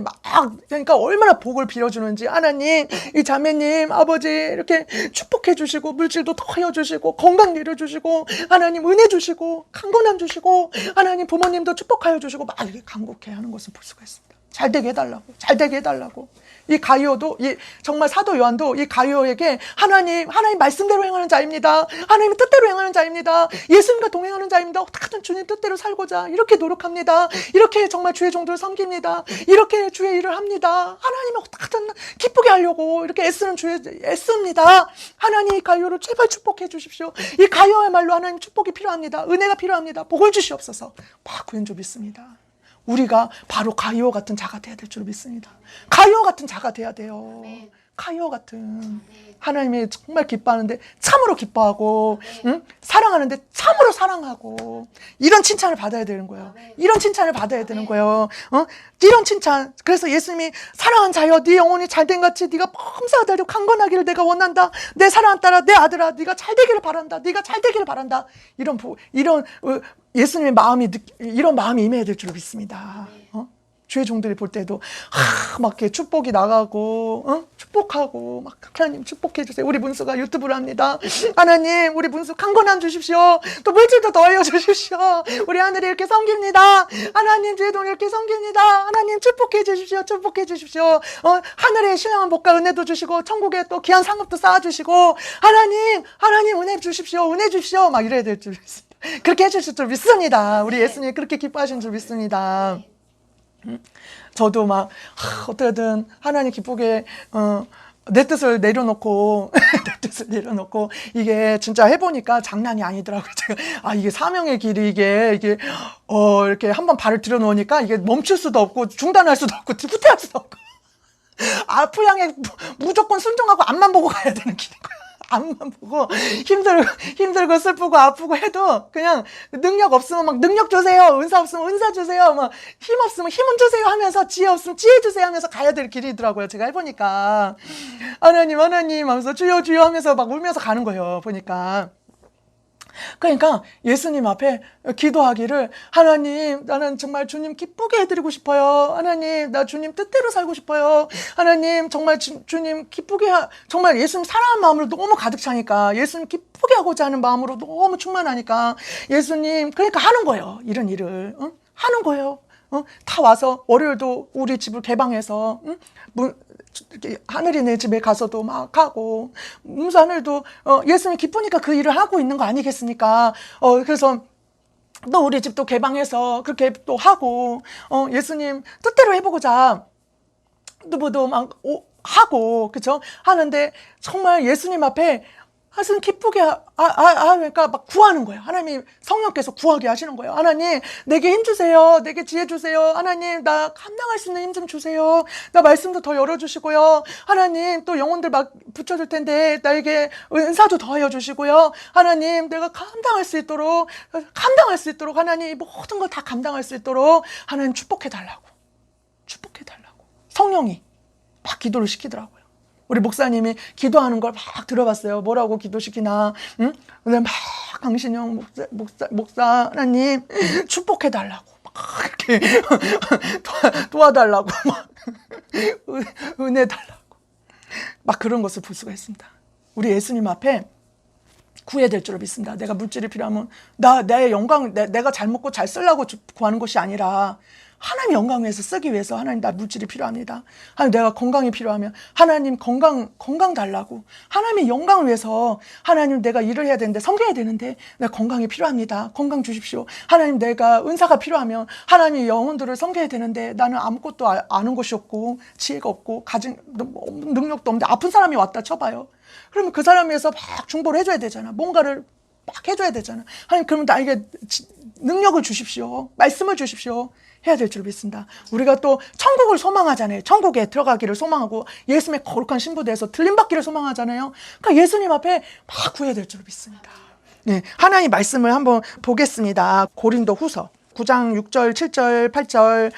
그러니까 얼마나 복을 빌어주는지, 하나님 이 자매님 아버지 이렇게 축복해 주시고 물질도 더하여 주시고 건강 내려주시고, 하나님 은혜 주시고 강건함 주시고, 하나님 부모님도 축복하여 주시고, 막 이렇게 간곡해 하는 것을 볼 수가 있습니다. 잘되게 해달라고. 이 가룟도, 정말 사도 요한도 이 가룟에게 하나님 말씀대로 행하는 자입니다. 하나님의 뜻대로 행하는 자입니다. 예수님과 동행하는 자입니다. 어떻게든 주님 뜻대로 살고자 이렇게 노력합니다. 이렇게 정말 주의 종들을 섬깁니다. 이렇게 주의 일을 합니다. 하나님을 어떻게든 기쁘게 하려고 이렇게 애씁니다. 하나님 이 가룟을 제발 축복해 주십시오. 이 가룟야말로 하나님 축복이 필요합니다. 은혜가 필요합니다. 복을 주시옵소서. 막 구한 줄 믿습니다. 우리가 바로 가룟 같은 자가 돼야 될 줄 믿습니다. 가룟 같은 자가 돼야 돼요. 가룟 같은, 하나님이 정말 기뻐하는데 참으로 기뻐하고, 사랑하는데 참으로 사랑하고, 이런 칭찬을 받아야 되는 거예요. 이런 칭찬을 받아야 되는 거예요. 이런 칭찬. 그래서 예수님이 사랑한 자여, 네 영혼이 잘된 같이 네가 범사가 되려 강건하기를 내가 원한다. 내 사랑한 딸아, 내 아들아, 네가 잘되기를 바란다. 네가 잘되기를 바란다. 이런 예수님의 마음이, 이런 마음이 임해야 될 줄 믿습니다. 주의 종들이 볼 때도 막 이렇게 축복이 나가고 축복하고 막 하나님 축복해 주세요. 우리 문수가 유튜브를 합니다. 하나님 우리 문수 강건함 주십시오. 또 물질도 더하여 주십시오. 우리 하늘이 이렇게 섬깁니다. 하나님 주의 종 이렇게 섬깁니다. 하나님 축복해 주십시오. 축복해 주십시오. 하늘에 신령한 복과 은혜도 주시고 천국에 또 귀한 상급도 쌓아주시고 하나님 은혜 주십시오. 은혜 주십시오. 막 이래야 될 줄 믿습니다. 그렇게 해주실 줄 믿습니다. 우리 예수님 그렇게 기뻐하신 줄 믿습니다. 저도 막 어떻게든 하나님 기쁘게 내 뜻을 내려놓고 내 뜻을 내려놓고 이게 진짜 해보니까 장난이 아니더라고요. 제가 이게 사명의 길이 이게 이렇게 한번 발을 들여놓으니까 이게 멈출 수도 없고 중단할 수도 없고 후퇴할 수도 없고 앞을 향해 무조건 순종하고 앞만 보고 가야 되는 길인 거예요. 앞만 보고 힘들고 슬프고 아프고 해도 그냥 능력 없으면 막 능력 주세요. 은사 없으면 은사 주세요. 막 힘 없으면 힘은 주세요 하면서 지혜 없으면 지혜 주세요 하면서 가야 될 길이더라고요. 제가 해보니까 하나님 하면서 주여 하면서 막 울면서 가는 거예요. 보니까. 그러니까 예수님 앞에 기도하기를 하나님 나는 정말 주님 기쁘게 해드리고 싶어요. 하나님 나 주님 뜻대로 살고 싶어요. 하나님 정말 주님 기쁘게 정말 예수님 사랑하는 마음으로 너무 가득 차니까 예수님 기쁘게 하고자 하는 마음으로 너무 충만하니까 예수님 그러니까 하는 거예요. 이런 일을 하는 거예요. 다 와서 월요일도 우리 집을 개방해서 하늘이 내 집에 가서도 막 하고 문수 하늘도 예수님 기쁘니까 그 일을 하고 있는 거 아니겠습니까? 그래서 또 우리 집도 개방해서 그렇게 또 하고 예수님 뜻대로 해보고자 누구도 막 하고 그쵸? 하는데 정말 예수님 앞에 하여튼 기쁘게 그러니까 막 구하는 거예요. 하나님 성령께서 구하게 하시는 거예요. 하나님 내게 힘 주세요. 내게 지혜 주세요. 하나님 나 감당할 수 있는 힘 좀 주세요. 나 말씀도 더 열어주시고요. 하나님 또 영혼들 막 붙여줄 텐데 나에게 은사도 더하여 주시고요. 하나님 내가 감당할 수 있도록 하나님 모든 걸 다 감당할 수 있도록 하나님 축복해 달라고 성령이 막 기도를 시키더라고요. 우리 목사님이 기도하는 걸 막 들어봤어요. 뭐라고 기도시키나. 응? 근데 막 강신영 목사 하나님 축복해달라고. 막 이렇게 도와달라고. 막 은혜 달라고. 막 그런 것을 볼 수가 있습니다. 우리 예수님 앞에 구해야 될 줄 믿습니다. 내가 물질이 필요하면 내 영광 내가 잘 먹고 잘 쓰려고 구하는 것이 아니라 하나님 영광 위해서 쓰기 위해서 하나님 나 물질이 필요합니다. 하나님 내가 건강이 필요하면 하나님 건강 달라고. 하나님의 영광을 위해서 하나님 내가 일을 해야 되는데 섬겨야 되는데 내가 건강이 필요합니다. 건강 주십시오. 하나님 내가 은사가 필요하면 하나님 영혼들을 섬겨야 되는데 나는 아무것도 아는 것이 없고 지혜가 없고 가진 능력도 없는데 아픈 사람이 왔다 쳐봐요. 그러면 그 사람 위해서 막 중보를 해줘야 되잖아. 뭔가를 막 해줘야 되잖아. 하나님 그러면 나에게 능력을 주십시오. 말씀을 주십시오. 해야 될 줄 믿습니다. 우리가 또 천국을 소망하잖아요. 천국에 들어가기를 소망하고 예수님의 거룩한 신부대에서 들림받기를 소망하잖아요. 그러니까 예수님 앞에 막 구해야 될 줄 믿습니다. 네, 하나님 말씀을 한번 보겠습니다. 고린도 후서 9장 6절, 7절, 8절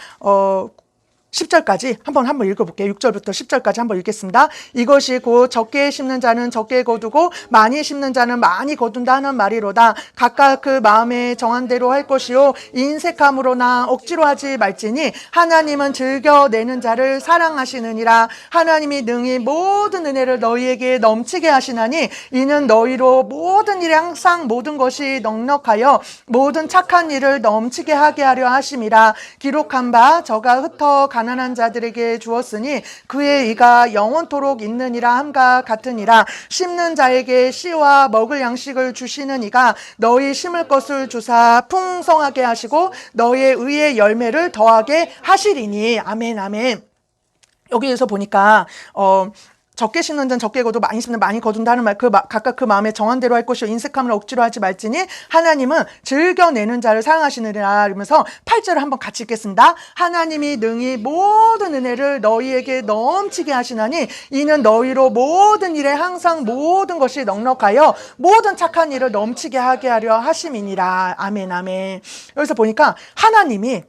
10절까지 한번 읽어볼게요. 6절부터 10절까지 한번 읽겠습니다. 이것이 곧 적게 심는 자는 적게 거두고 많이 심는 자는 많이 거둔다 하는 말이로다. 각각 그 마음에 정한 대로 할 것이요 인색함으로나 억지로 하지 말지니 하나님은 즐겨내는 자를 사랑하시느니라. 하나님이 능히 모든 은혜를 너희에게 넘치게 하시나니 이는 너희로 모든 일에 항상 모든 것이 넉넉하여 모든 착한 일을 넘치게 하게 하려 하심이라. 기록한 바 저가 흩어 가난한 자들에게 주었으니 그의 이가 영원토록 있느니라 함과 같으니라. 심는 자에게 씨와 먹을 양식을 주시는 이가 너희 심을 것을 주사 풍성하게 하시고 너희의 의의 열매를 더하게 하시리니. 아멘 아멘. 여기에서 보니까 적게 심는 자는 적게 거두고 많이 심는 많이 거둔다는 말, 각각 그 마음에 정한 대로 할 것이요 인색함을 억지로 하지 말지니 하나님은 즐겨내는 자를 사랑하시느니라. 이러면서 8절을 한번 같이 읽겠습니다. 하나님이 능히 모든 은혜를 너희에게 넘치게 하시나니 이는 너희로 모든 일에 항상 모든 것이 넉넉하여 모든 착한 일을 넘치게 하게 하려 하심이니라. 아멘 아멘. 여기서 보니까 하나님이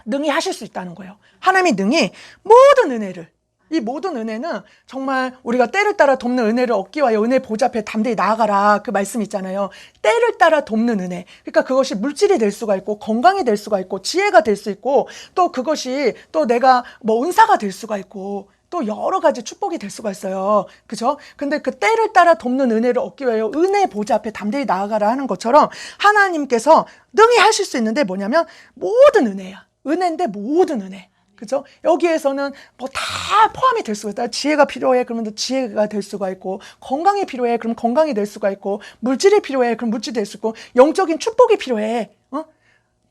능히 하실 수 있다는 거예요. 하나님이 능히 모든 은혜를 이 모든 은혜는 정말 우리가 때를 따라 돕는 은혜를 얻기 위하여 은혜 보좌 앞에 담대히 나아가라, 그 말씀 있잖아요. 때를 따라 돕는 은혜. 그러니까 그것이 물질이 될 수가 있고 건강이 될 수가 있고 지혜가 될 수 있고 또 그것이 또 내가 뭐 은사가 될 수가 있고 또 여러 가지 축복이 될 수가 있어요. 그죠? 근데 그 때를 따라 돕는 은혜를 얻기 위하여 은혜 보좌 앞에 담대히 나아가라 하는 것처럼 하나님께서 능히 하실 수 있는데 뭐냐면 모든 은혜야. 은혜인데 모든 은혜. 그죠? 여기에서는 뭐 다 포함이 될 수가 있다. 지혜가 필요해. 그러면 지혜가 될 수가 있고, 건강이 필요해. 그럼 건강이 될 수가 있고, 물질이 필요해. 그럼 물질이 될 수 있고, 영적인 축복이 필요해.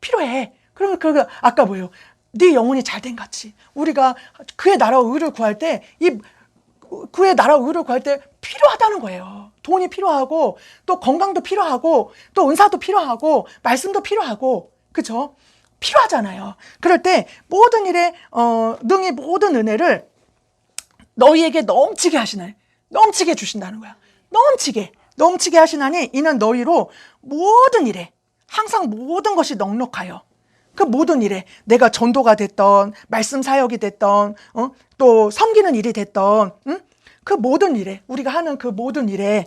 필요해. 그러면 아까 뭐예요? 네 영혼이 잘된 같이. 우리가 그의 나라와 의를 구할 때, 그의 나라와 의를 구할 때 필요하다는 거예요. 돈이 필요하고, 또 건강도 필요하고, 또 은사도 필요하고, 말씀도 필요하고, 그죠? 필요하잖아요. 그럴 때 모든 일에 능히 모든 은혜를 너희에게 넘치게 하시나니, 넘치게 주신다는 거야. 넘치게 하시나니 이는 너희로 모든 일에 항상 모든 것이 넉넉하여, 그 모든 일에 내가 전도가 됐던 말씀 사역이 됐던 또 섬기는 일이 됐던 그 모든 일에, 우리가 하는 그 모든 일에,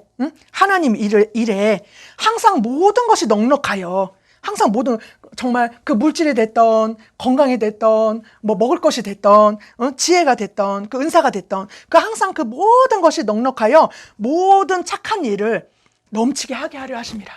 하나님 일에 항상 모든 것이 넉넉하여, 항상 모든, 정말 그 물질이 됐던, 건강이 됐던, 뭐 먹을 것이 됐던, 지혜가 됐던, 그 은사가 됐던, 그 항상 그 모든 것이 넉넉하여 모든 착한 일을 넘치게 하게 하려 하십니다.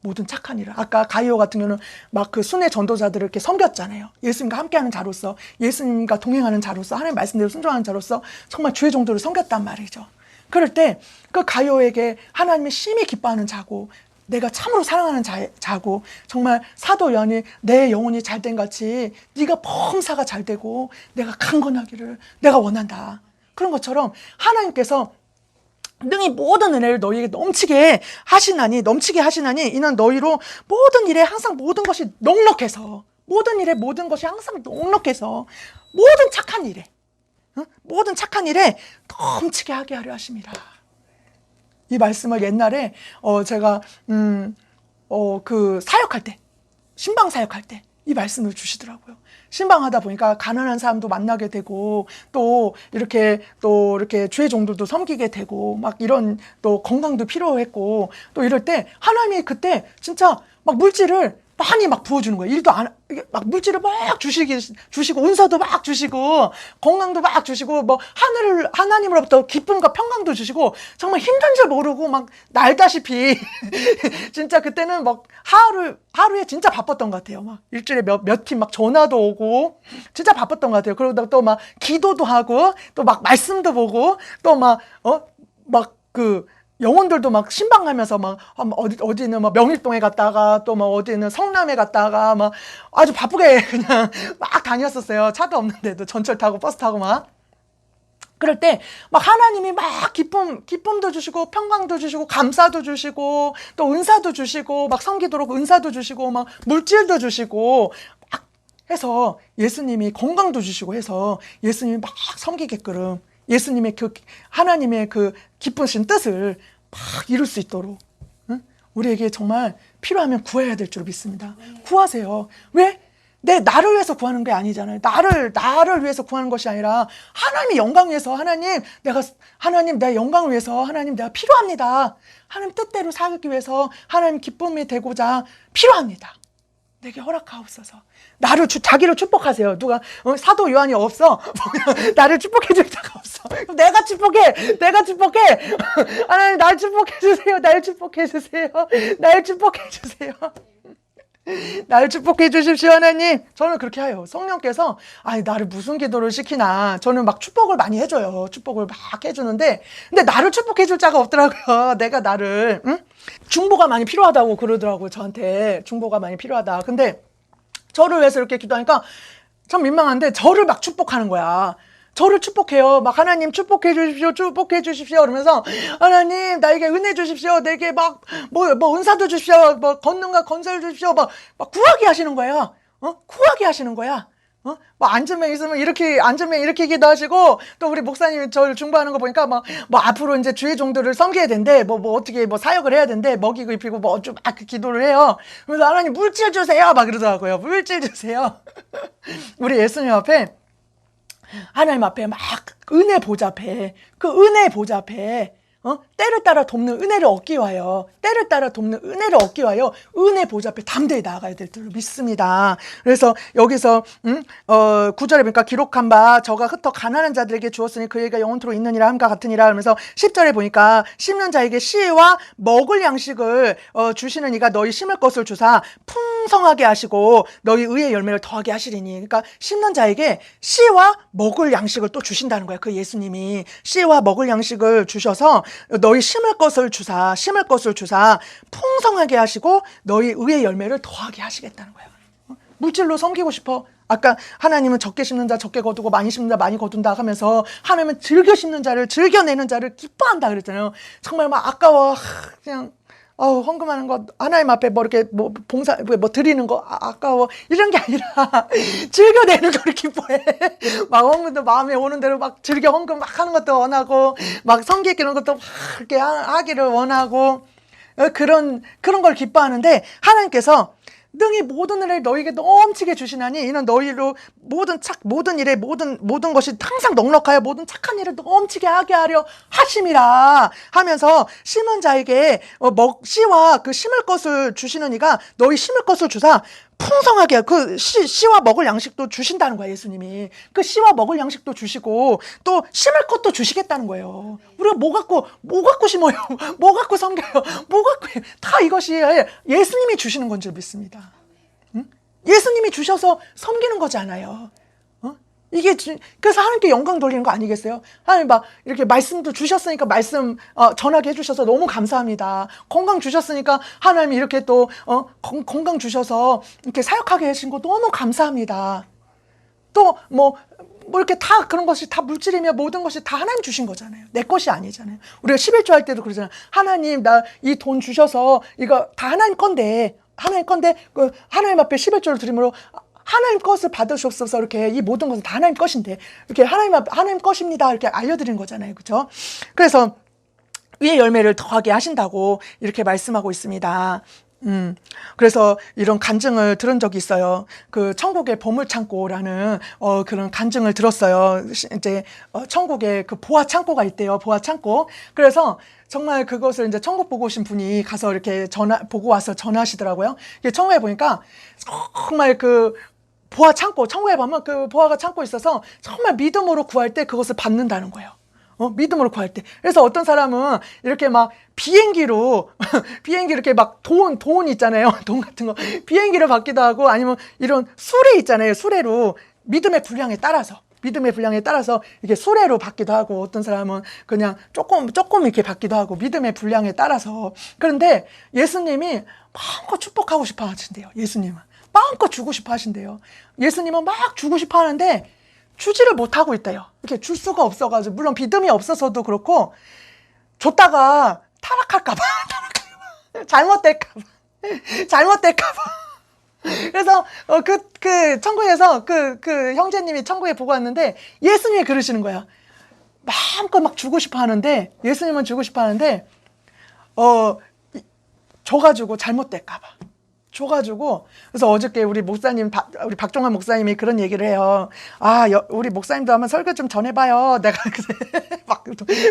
모든 착한 일을. 아까 가이오 같은 경우는 막 그 순회 전도자들을 이렇게 섬겼잖아요. 예수님과 함께하는 자로서, 예수님과 동행하는 자로서, 하나님 말씀대로 순종하는 자로서 정말 주의 종도를 섬겼단 말이죠. 그럴 때 그 가이오에게 하나님이 심히 기뻐하는 자고, 내가 참으로 사랑하는 자고, 정말 사도 요한이 내 영혼이 잘된 같이 네가 범사가 잘되고 내가 강건하기를 내가 원한다. 그런 것처럼 하나님께서 능히 모든 은혜를 너희에게 넘치게 하시나니 이는 너희로 모든 일에 항상 모든 것이 넉넉해서, 모든 일에 모든 것이 항상 넉넉해서 모든 착한 일에 넘치게 하게 하려 하십니다. 이 말씀을 옛날에 제가 그 사역할 때, 신방 사역할 때 이 말씀을 주시더라고요. 신방하다 보니까 가난한 사람도 만나게 되고, 또 이렇게 주의 종들도 섬기게 되고, 막 이런 또 건강도 필요했고, 또 이럴 때 하나님이 그때 진짜 막 물질을 많이 막 부어주는 거예요. 막 물질을 막 주시고, 은사도 막 주시고, 건강도 막 주시고, 뭐 하나님으로부터 기쁨과 평강도 주시고, 정말 힘든 줄 모르고 막 날다시피 진짜 그때는 막 하루에 진짜 바빴던 것 같아요. 막 일주일에 몇 팀 막 전화도 오고, 진짜 바빴던 것 같아요. 그러다 또 막 기도도 하고, 또 막 말씀도 보고, 또 영혼들도 막 신방하면서 막 어디는 막 명일동에 갔다가, 또 막 어디는 성남에 갔다가 막 아주 바쁘게 그냥 막 다녔었어요. 차도 없는데도 전철 타고 버스 타고 막. 그럴 때 막 하나님이 막 기쁨도 주시고, 평강도 주시고, 감사도 주시고, 또 은사도 주시고, 막 섬기도록 은사도 주시고, 막 물질도 주시고 막 해서, 예수님이 건강도 주시고 해서 예수님이 막 섬기게끔, 예수님의 하나님의 그 기쁘신 뜻을 막 이룰 수 있도록, 우리에게 정말 필요하면 구해야 될 줄 믿습니다. 구하세요. 왜? 나를 위해서 구하는 게 아니잖아요. 나를 위해서 구하는 것이 아니라 하나님의 영광 위해서, 하나님 내 영광을 위해서, 하나님 내가 필요합니다. 하나님 뜻대로 살기 위해서, 하나님 기쁨이 되고자 필요합니다. 내게 허락하옵소서. 자기를 축복하세요. 누가 사도 요한이 없어. 나를 축복해 줄 자가 없어. 내가 축복해. 하나님 나를 축복해 주세요. 나를 축복해 주십시오, 하나님. 저는 그렇게 해요. 성령께서 나를 무슨 기도를 시키나. 저는 막 축복을 많이 해줘요. 축복을 막 해주는데, 근데 나를 축복해 줄 자가 없더라고요. 내가 나를 중보가 많이 필요하다고 그러더라고요. 저한테 중보가 많이 필요하다. 근데 저를 위해서 이렇게 기도하니까 참 민망한데, 저를 막 축복하는 거야. 저를 축복해요. 막 하나님 축복해 주십시오. 그러면서 하나님 나에게 은혜 주십시오. 내게 막 은사도 주십시오. 뭐 권능과 건설 주십시오. 막 구하게 하시는 거야. 구하게 하시는 거야. 앉으면 있으면 이렇게 기도하시고, 또 우리 목사님이 저를 중보하는 거 보니까 앞으로 이제 주의 종들을 섬겨야 된대. 어떻게 사역을 해야 된대. 먹이고 입히고 좀 그 기도를 해요. 그래서 하나님 물질 주세요. 막 그러더라고요. 물질 주세요. 우리 예수님 앞에 하나님 앞에 막 은혜 보좌 앞에, 그 은혜 보좌 앞에 때를 따라 돕는 은혜를 얻기 위하여, 때를 따라 돕는 은혜를 얻기 위하여 은혜 보좌 앞에 담대히 나아가야 될 줄 믿습니다. 그래서 여기서 9절에 보니까 기록한 바 저가 흩어 가난한 자들에게 주었으니 그에게 영원토록 있느니라 함과 같으니라 하면서 10절에 보니까 심는 자에게 씨와 먹을 양식을 주시는 이가 너희 심을 것을 주사 풍성하게 하시고 너희 의의 열매를 더하게 하시리니. 그러니까 심는 자에게 씨와 먹을 양식을 또 주신다는 거예요. 그 예수님이 씨와 먹을 양식을 주셔서 너희 심을 것을 주사 풍성하게 하시고 너희 의의 열매를 더하게 하시겠다는 거예요. 물질로 섬기고 싶어? 아까 하나님은 적게 심는 자 적게 거두고 많이 심는 자 많이 거둔다 하면서 하나님은 즐겨 심는 자를, 즐겨내는 자를 기뻐한다 그랬잖아요. 정말 막 아까워. 그냥 헌금하는 거, 하나님 앞에 뭐 이렇게 뭐 봉사 뭐 드리는 거 아까워, 이런 게 아니라 즐겨내는 거를 기뻐해. 막 헌금도 마음에 오는 대로 막 즐겨 헌금 막 하는 것도 원하고, 막 섬기는 것도 막 이렇게 하기를 원하고, 그런 걸 기뻐하는데, 하나님께서 능히 모든 일을 너희에게 넘치게 주시나니 이는 너희로 모든 일에 모든 것이 항상 넉넉하여 모든 착한 일을 넘치게 하게 하려 하심이라 하면서, 심은 자에게 씨와 그 심을 것을 주시는 이가 너희 심을 것을 주사 풍성하게 그 씨와 먹을 양식도 주신다는 거예요. 예수님이 그 씨와 먹을 양식도 주시고 또 심을 것도 주시겠다는 거예요. 우리가 뭐 갖고 심어요? 뭐 갖고 섬겨요? 뭐 갖고 해요? 다 이것이 예수님이 주시는 건 줄 믿습니다. 응? 예수님이 주셔서 섬기는 거잖아요. 이게 그래서 하나님께 영광 돌리는 거 아니겠어요? 하나님 막 이렇게 말씀도 주셨으니까 말씀 전하게 해주셔서 너무 감사합니다. 건강 주셨으니까 하나님이 이렇게 또 건강 주셔서 이렇게 사역하게 하신 거 너무 감사합니다. 또 뭐 이렇게 다 그런 것이 다 물질이며 모든 것이 다 하나님 주신 거잖아요. 내 것이 아니잖아요. 우리가 11조 할 때도 그러잖아요. 하나님 나 이 돈 주셔서 이거 다 하나님 건데 그 하나님 앞에 11조를 드림으로 하나님 것을 받으시옵소서. 이렇게 이 모든 것은 다 하나님 것인데 이렇게 하나님 것입니다. 이렇게 알려드리는 거잖아요. 그렇죠? 그래서 위의 열매를 더하게 하신다고 이렇게 말씀하고 있습니다. 그래서 이런 간증을 들은 적이 있어요. 그 천국의 보물창고라는 그런 간증을 들었어요. 이제 천국에 그 보아 창고가 있대요. 보아 창고. 그래서 정말 그것을 이제 천국 보고 오신 분이 가서 이렇게 보고 와서 전하시더라고요. 천국에 보니까 정말 그 보아 창고, 천국에 보면 그 보아가 창고 있어서 정말 믿음으로 구할 때 그것을 받는다는 거예요. 믿음으로 구할 때. 그래서 어떤 사람은 이렇게 막 비행기로 이렇게 막 돈 있잖아요. 돈 같은 거. 비행기를 받기도 하고, 아니면 이런 수레 있잖아요. 수레로 믿음의 분량에 따라서 이렇게 수레로 받기도 하고, 어떤 사람은 그냥 조금 이렇게 받기도 하고, 믿음의 분량에 따라서. 그런데 예수님이 마음껏 축복하고 싶어 하신대요. 예수님은 마음껏 주고 싶어 하신대요. 예수님은 막 주고 싶어 하는데 주지를 못하고 있대요. 이렇게 줄 수가 없어가지고. 물론 믿음이 없어서도 그렇고, 줬다가 타락할까봐 잘못될까봐 그래서 그 천국에서 그 형제님이 천국에 보고 왔는데 예수님이 그러시는 거야. 마음껏 막 주고 싶어 하는데, 예수님은 주고 싶어 하는데 줘가지고 잘못될까봐. 그래서 어저께 우리 목사님, 우리 박종환 목사님이 그런 얘기를 해요. 우리 목사님도 한번 설교 좀 전해봐요. 내가 막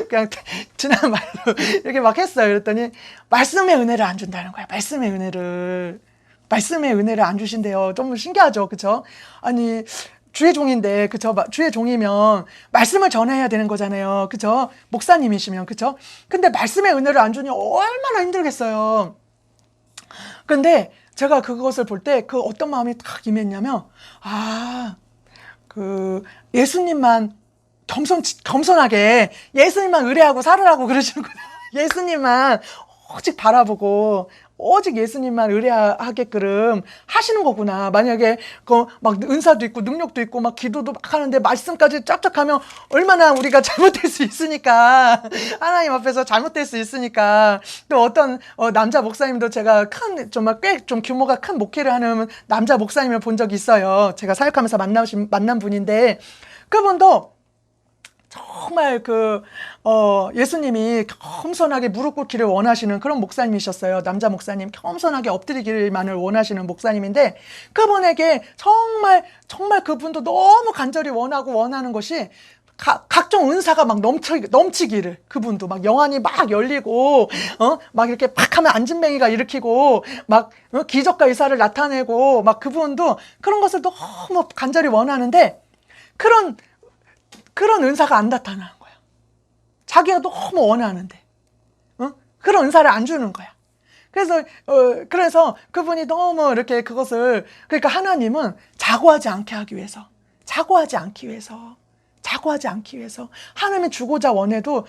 그냥 지난 말로 이렇게 막 했어요. 그랬더니 말씀의 은혜를 안 준다는 거야. 말씀의 은혜를 안 주신대요. 좀 신기하죠, 그렇죠? 아니, 주의 종인데, 그쵸? 주의 종이면 말씀을 전해야 되는 거잖아요, 그쵸? 목사님이시면, 그쵸? 근데 말씀의 은혜를 안 주니 얼마나 힘들겠어요. 근데 제가 그것을 볼 때 그 어떤 마음이 딱 임했냐면, 그 예수님만 겸손하게 예수님만 의뢰하고 살으라고 그러시는구나. 예수님만 오직 바라보고 오직 예수님만 의뢰하게끔 하시는 거구나. 만약에 막 은사도 있고 능력도 있고 막 기도도 막 하는데 말씀까지 쫙쫙 하면 얼마나 우리가 잘못될 수 있으니까, 하나님 앞에서 잘못될 수 있으니까. 또 어떤 남자 목사님도 제가 정말 꽤 좀 규모가 큰 목회를 하는 남자 목사님을 본 적이 있어요. 제가 사역하면서 만난 분인데, 그분도 정말 예수님이 겸손하게 무릎 꿇기를 원하시는 그런 목사님이셨어요. 남자 목사님, 겸손하게 엎드리기만을 원하시는 목사님인데, 그분에게 정말 그분도 너무 간절히 원하는 것이 각종 은사가 막 넘치기를, 그분도 막 영안이 막 열리고, 막 이렇게 팍 하면 안진뱅이가 일으키고, 막, 기적과 의사를 나타내고, 막 그분도 그런 것을 너무 간절히 원하는데, 그런 은사가 안 나타나는 거야. 자기가 너무 원하는데, 그런 은사를 안 주는 거야. 그래서 그분이 너무 이렇게 그러니까 하나님은 자고하지 않게 하기 위해서, 하나님이 주고자 원해도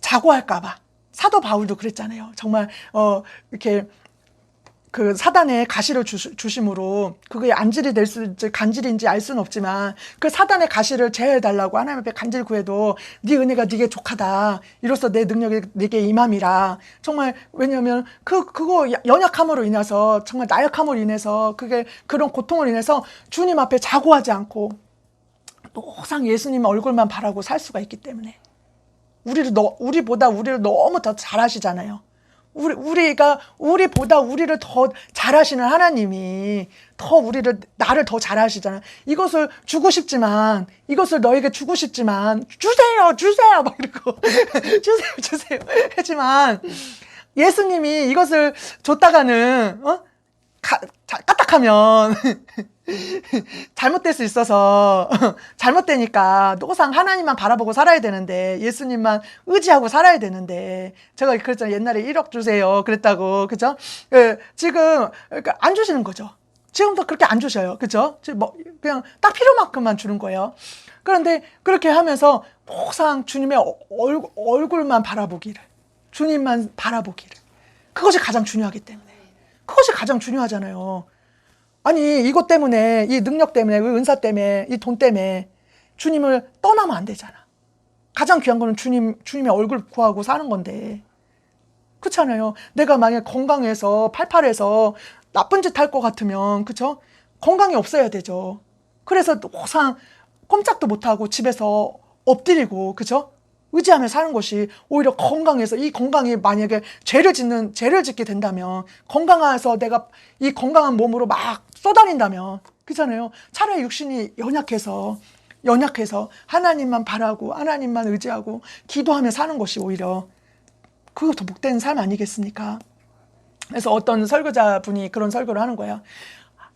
자고할까봐. 사도 바울도 그랬잖아요. 정말 이렇게 그 사단의 가시를 주심으로, 그게 안질이 될지 간질인지 알 수는 없지만, 그 사단의 가시를 제어해달라고 하나님 앞에 간질 구해도 네 은혜가 네게 족하다, 이로써 내 능력이 네게 임함이라. 정말 왜냐하면 그거 연약함으로 인해서, 정말 나약함으로 인해서, 그런 고통으로 인해서 주님 앞에 자고하지 않고 항상 예수님 얼굴만 바라고 살 수가 있기 때문에, 우리보다 우리를 너무 더 잘하시잖아요. 우리보다 우리를 더 잘하시는 하나님이 나를 더 잘하시잖아요. 이것을 너에게 주고 싶지만, 주세요! 막 이러고, 주세요! 하지만, 예수님이 이것을 줬다가는, 까딱하면, 잘못될 수 있어서, 잘못되니까 항상 하나님만 바라보고 살아야 되는데, 예수님만 의지하고 살아야 되는데, 제가 그랬잖아요. 옛날에 1억 주세요 그랬다고. 그죠? 지금 그러니까 안 주시는 거죠. 지금도 그렇게 안 주셔요. 그죠? 그냥 딱 필요만큼만 주는 거예요. 그런데 그렇게 하면서 항상 주님의 얼굴만 바라보기를, 주님만 바라보기를, 그것이 가장 중요하기 때문에, 그것이 가장 중요하잖아요. 아니, 이것 때문에, 이 능력 때문에, 이 은사 때문에, 이 돈 때문에 주님을 떠나면 안 되잖아. 가장 귀한 거는 주님의 얼굴 구하고 사는 건데. 그렇잖아요. 내가 만약에 건강해서, 팔팔해서 나쁜 짓 할 것 같으면, 그쵸? 건강이 없어야 되죠. 그래서 항상 꼼짝도 못하고 집에서 엎드리고, 그쵸? 의지하며 사는 것이 오히려 건강해서, 이 건강이 만약에 죄를 짓게 된다면, 건강해서 내가 이 건강한 몸으로 막 쏘다닌다면, 그렇잖아요. 차라리 육신이 연약해서 하나님만 바라고, 하나님만 의지하고, 기도하며 사는 것이 오히려 그거 더 복된 삶 아니겠습니까? 그래서 어떤 설교자분이 그런 설교를 하는 거예요.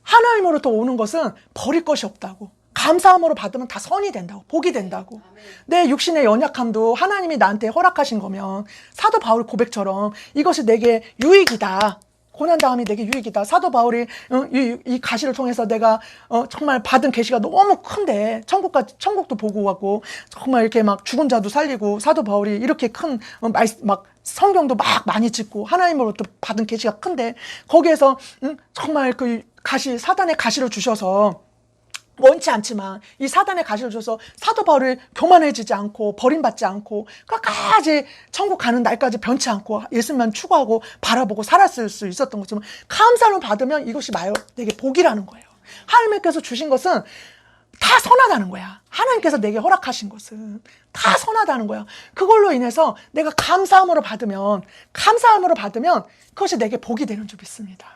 하나님으로부터 오는 것은 버릴 것이 없다고. 감사함으로 받으면 다 선이 된다고, 복이 된다고. 내 육신의 연약함도 하나님이 나한테 허락하신 거면, 사도 바울 고백처럼 이것이 내게 유익이다, 고난당함이 내게 유익이다. 사도 바울이 이 가시를 통해서 내가 정말 받은 계시가 너무 큰데, 천국도 보고 가고, 정말 이렇게 막 죽은 자도 살리고, 사도 바울이 이렇게 큰 막 성경도 막 많이 짓고, 하나님으로부터 받은 계시가 큰데, 거기에서 정말 그 사단의 가시를 주셔서, 원치 않지만 이 사단의 가시를 줘서 사도 바울이 교만해지지 않고 버림받지 않고 끝까지 천국 가는 날까지 변치 않고 예수님만 추구하고 바라보고 살았을 수 있었던 것처럼, 감사를 받으면 이것이 내게 복이라는 거예요. 하나님께서 주신 것은 다 선하다는 거야. 하나님께서 내게 허락하신 것은 다 선하다는 거야. 그걸로 인해서 내가 감사함으로 받으면 그것이 내게 복이 되는 줄 믿습니다.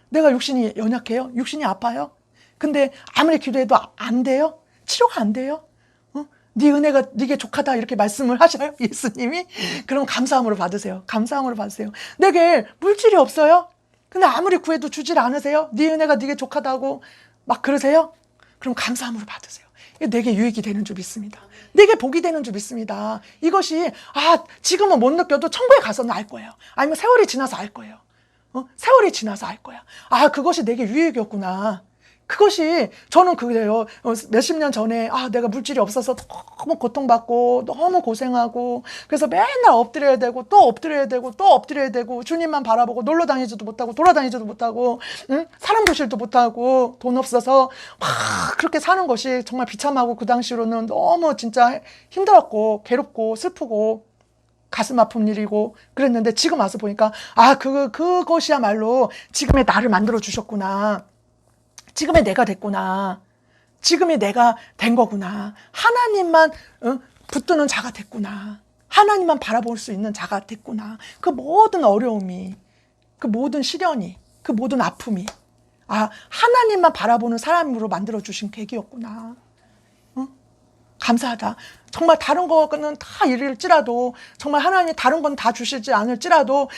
내가 육신이 연약해요? 육신이 아파요? 근데 아무리 기도해도 안 돼요? 치료가 안 돼요? 네 은혜가 네게 족하다, 이렇게 말씀을 하셔요, 예수님이? 그럼 감사함으로 받으세요. 감사함으로 받으세요. 내게 물질이 없어요? 근데 아무리 구해도 주질 않으세요? 네 은혜가 네게 족하다고 막 그러세요? 그럼 감사함으로 받으세요. 이게 내게 유익이 되는 줄 믿습니다. 내게 복이 되는 줄 믿습니다. 이것이 지금은 못 느껴도 천국에 가서는 알 거예요. 아니면 세월이 지나서 알 거예요. 세월이 지나서 알 거야. 그것이 내게 유익이었구나. 그것이, 저는 그래요. 몇십 년 전에 내가 물질이 없어서 너무 고통받고 너무 고생하고, 그래서 맨날 엎드려야 되고 또 엎드려야 되고 또 엎드려야 되고, 주님만 바라보고 놀러 다니지도 못하고 돌아다니지도 못하고, 사람 보실도 못하고, 돈 없어서 막 그렇게 사는 것이 정말 비참하고, 그 당시로는 너무 진짜 힘들었고 괴롭고 슬프고 가슴 아픈 일이고 그랬는데, 지금 와서 보니까 그것이야말로 지금의 나를 만들어 주셨구나. 지금의 내가 됐구나. 지금의 내가 된 거구나. 하나님만 붙드는 자가 됐구나. 하나님만 바라볼 수 있는 자가 됐구나. 그 모든 어려움이, 그 모든 시련이, 그 모든 아픔이 하나님만 바라보는 사람으로 만들어주신 계기였구나. 감사하다. 정말 다른 거는 다 이럴지라도, 정말 하나님이 다른 건 다 주실지 않을지라도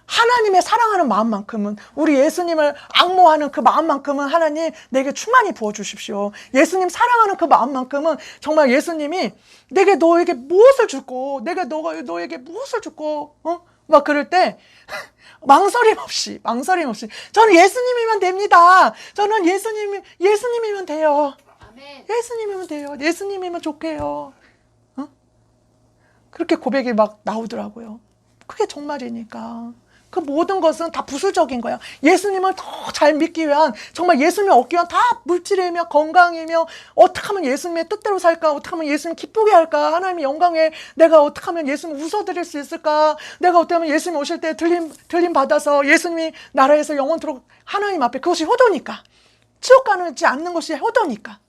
하나님의 사랑하는 마음만큼은, 우리 예수님을 앙모하는 그 마음만큼은 하나님 내게 충만히 부어주십시오. 예수님 사랑하는 그 마음만큼은 정말 예수님이 내게 너에게 무엇을 주고, 내가 너에게 무엇을 주고, 막 그럴 때 망설임 없이 저는 예수님이면 됩니다. 저는 예수님이면 돼요. 예수님이면 돼요. 예수님이면 좋게요. 그렇게 고백이 막 나오더라고요. 그게 정말이니까. 그 모든 것은 다 부수적인 거야. 예수님을 더 잘 믿기 위한, 정말 예수님을 얻기 위한 다 물질이며 건강이며, 어떻게 하면 예수님의 뜻대로 살까? 어떻게 하면 예수님 기쁘게 할까? 하나님의 영광에 내가 어떻게 하면 예수님 웃어드릴 수 있을까? 내가 어떻게 하면 예수님 오실 때 들림 받아서 예수님이 나라에서 영원토록 하나님 앞에, 그것이 효도니까. 지옥 가지 않는 것이 효도니까.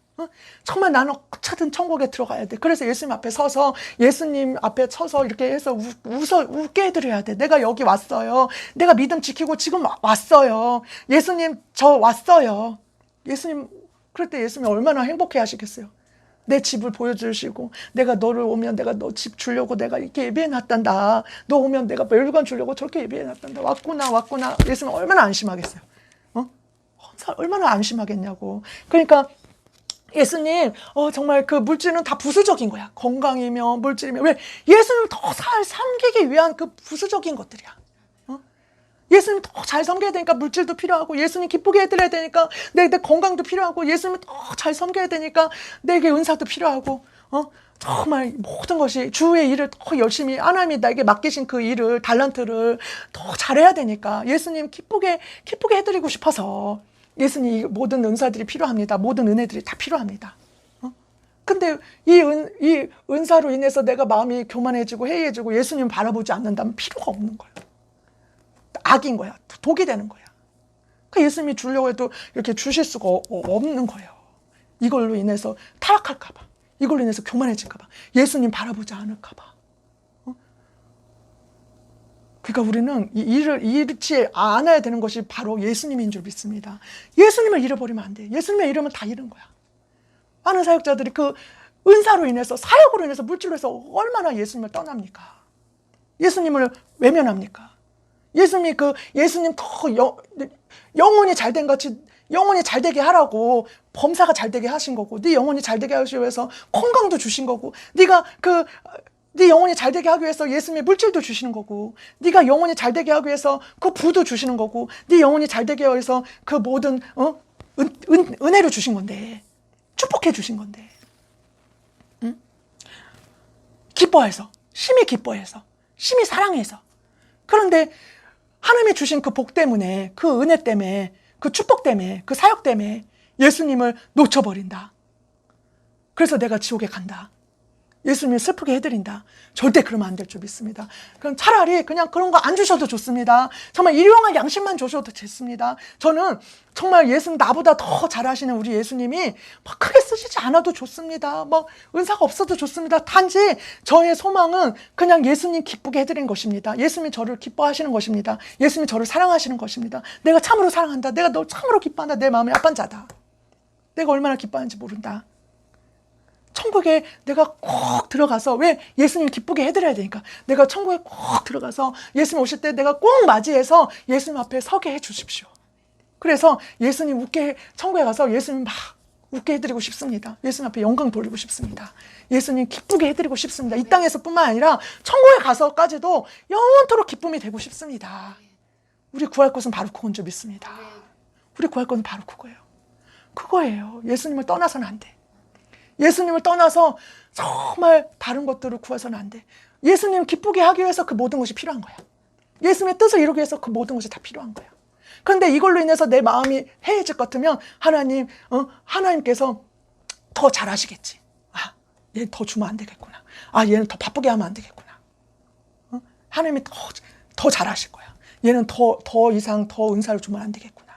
정말 나는 어차든 천국에 들어가야 돼. 그래서 예수님 앞에 서서, 예수님 앞에 서서 이렇게 해서 웃게 해드려야 돼. 내가 여기 왔어요. 내가 믿음 지키고 지금 왔어요. 예수님 저 왔어요. 예수님, 그럴 때 예수님 얼마나 행복해 하시겠어요. 내 집을 보여주시고, 내가 너를 오면 내가 너 집 주려고 내가 이렇게 예배해놨단다. 너 오면 내가 멸관 주려고 저렇게 예배해놨단다. 왔구나. 예수님 얼마나 안심하겠어요. 얼마나 안심하겠냐고. 그러니까 예수님, 정말 그 물질은 다 부수적인 거야. 건강이며 물질이며. 왜? 예수님을 더 잘 섬기기 위한 그 부수적인 것들이야. 예수님 더 잘 섬겨야 되니까 물질도 필요하고, 예수님 기쁘게 해드려야 되니까 내 건강도 필요하고, 예수님 더 잘 섬겨야 되니까 내게 은사도 필요하고, 정말 모든 것이 주의 일을 더 열심히, 하나님이 나에게 맡기신 그 일을, 달란트를 더 잘해야 되니까 예수님 기쁘게 해드리고 싶어서, 예수님 모든 은사들이 필요합니다. 모든 은혜들이 다 필요합니다. 근데 이 은사로 인해서 내가 마음이 교만해지고 해이해지고 예수님 바라보지 않는다면 필요가 없는 거예요. 악인 거야. 독이 되는 거야. 그 예수님이 주려고 해도 이렇게 주실 수가 없는 거예요. 이걸로 인해서 타락할까 봐. 이걸로 인해서 교만해질까 봐. 예수님 바라보지 않을까 봐. 그러니까 우리는 잃지 않아야 되는 것이 바로 예수님인 줄 믿습니다. 예수님을 잃어버리면 안 돼. 예수님을 잃으면 다 잃은 거야. 많은 사역자들이 그 은사로 인해서, 사역으로 인해서, 물질로 해서 얼마나 예수님을 떠납니까? 예수님을 외면합니까? 예수님 더 영혼이 잘된 같이 영혼이 잘되게 하라고 범사가 잘되게 하신 거고, 네 영혼이 잘되게 하기 위해서 건강도 주신 거고, 네 영혼이 잘되게 하기 위해서 예수님의 물질도 주시는 거고, 네가 영혼이 잘되게 하기 위해서 그 부도 주시는 거고, 네 영혼이 잘되게 하기 위해서 그 모든 은혜를 주신 건데, 축복해 주신 건데, 기뻐해서, 심히 기뻐해서, 심히 사랑해서. 그런데 하나님이 주신 그 복 때문에, 그 은혜 때문에, 그 축복 때문에, 그 사역 때문에 예수님을 놓쳐버린다. 그래서 내가 지옥에 간다. 예수님을 슬프게 해드린다. 절대 그러면 안 될 줄 믿습니다. 그럼 차라리 그냥 그런 거 안 주셔도 좋습니다. 정말 일용할 양심만 주셔도 좋습니다. 저는 정말 예수님, 나보다 더 잘하시는 우리 예수님이 막 크게 쓰시지 않아도 좋습니다. 뭐 은사가 없어도 좋습니다. 단지 저의 소망은 그냥 예수님 기쁘게 해드린 것입니다. 예수님이 저를 기뻐하시는 것입니다. 예수님이 저를 사랑하시는 것입니다. 내가 참으로 사랑한다. 내가 널 참으로 기뻐한다. 내 마음이 아픈 자다. 내가 얼마나 기뻐하는지 모른다. 천국에 내가 꼭 들어가서, 왜? 예수님 기쁘게 해드려야 되니까. 내가 천국에 꼭 들어가서 예수님 오실 때 내가 꼭 맞이해서 예수님 앞에 서게 해주십시오. 그래서 예수님 천국에 가서 예수님 막 웃게 해드리고 싶습니다. 예수님 앞에 영광 돌리고 싶습니다. 예수님 기쁘게 해드리고 싶습니다. 이 땅에서 뿐만 아니라 천국에 가서까지도 영원토록 기쁨이 되고 싶습니다. 우리 구할 것은 바로 그건 줄 믿습니다. 우리 구할 것은 바로 그거예요. 예수님을 떠나서는 안 돼. 예수님을 떠나서 정말 다른 것들을 구해서는 안 돼. 예수님 기쁘게 하기 위해서 그 모든 것이 필요한 거야. 예수님의 뜻을 이루기 위해서 그 모든 것이 다 필요한 거야. 그런데 이걸로 인해서 내 마음이 해해질 것 같으면 하나님께서 더 잘하시겠지. 얘 더 주면 안 되겠구나. 얘는 더 바쁘게 하면 안 되겠구나. 하나님이 더 잘하실 거야. 얘는 더 이상 더 은사를 주면 안 되겠구나.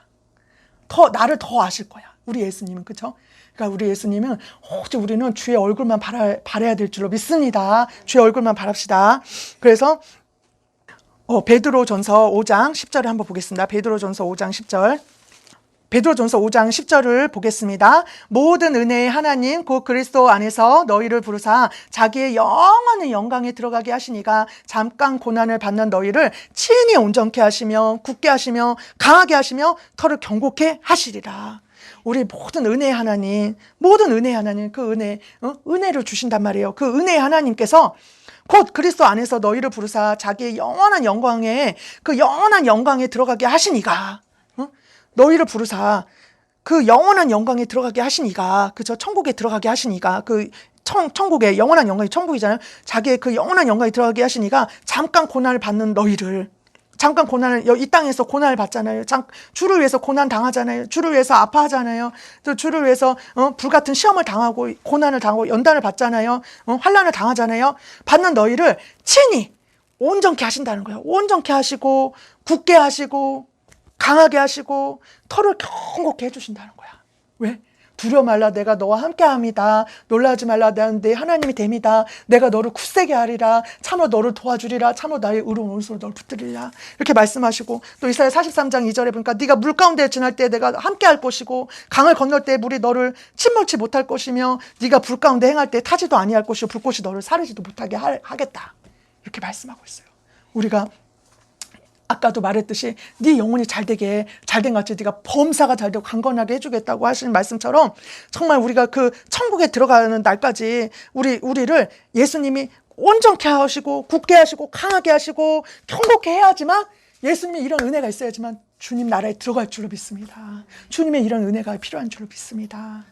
나를 더 아실 거야. 우리 예수님은. 그렇죠? 그러니까 우리 예수님은 오직 우리는 주의 얼굴만 바라야 될 줄로 믿습니다. 주의 얼굴만 바랍시다. 그래서 베드로전서 5장 10절을 한번 보겠습니다. 베드로전서 5장 10절. 베드로전서 5장 10절을 보겠습니다. 모든 은혜의 하나님 곧 그리스도 안에서 너희를 부르사 자기의 영원한 영광에 들어가게 하시니가 잠깐 고난을 받는 너희를 친히 온전케 하시며 굳게 하시며 강하게 하시며 터를 견고케 하시리라. 우리 모든 은혜의 하나님, 모든 은혜의 하나님, 그 은혜를 주신단 말이에요. 그 은혜의 하나님께서 곧 그리스도 안에서 너희를 부르사 자기의 영원한 영광에, 그 영원한 영광에 들어가게 하시니가, 너희를 부르사 그 영원한 영광에 들어가게 하시니가, 그죠? 천국에 들어가게 하시니가, 그 천국의 영원한 영광이 천국이잖아요. 자기의 그 영원한 영광에 들어가게 하시니가 잠깐 고난을 받는 너희를, 잠깐 고난을, 이 땅에서 고난을 받잖아요. 주를 위해서 고난 당하잖아요. 주를 위해서 아파하잖아요. 또 주를 위해서 불같은 시험을 당하고 고난을 당하고 연단을 받잖아요. 환난을 당하잖아요. 받는 너희를 친히 온전케 하신다는 거예요. 온전케 하시고 굳게 하시고 강하게 하시고 터를 견고케 해주신다는 거야. 왜? 두려워 말라, 내가 너와 함께합니다. 놀라지 말라, 나는 내 하나님이 됨이다. 내가 너를 굳세게 하리라. 참으로 너를 도와주리라. 참으로 나의 의로운 오른손으로 너를 붙들리라. 이렇게 말씀하시고, 또 이사야 43장 2절에 보니까 네가 물 가운데 지날 때 내가 함께할 것이고 강을 건널 때 물이 너를 침몰치 못할 것이며 네가 불 가운데 행할 때 타지도 아니할 것이고 불꽃이 너를 사르지도 못하게 하겠다. 이렇게 말씀하고 있어요. 우리가 아까도 말했듯이 네 영혼이 잘되게, 잘된 같이 네가 범사가 잘되고 강건하게 해주겠다고 하시는 말씀처럼 정말 우리가 그 천국에 들어가는 날까지 우리를 예수님이 온전케 하시고 굳게 하시고 강하게 하시고 견고케 해야지만, 예수님의 이런 은혜가 있어야지만 주님 나라에 들어갈 줄로 믿습니다. 주님의 이런 은혜가 필요한 줄로 믿습니다.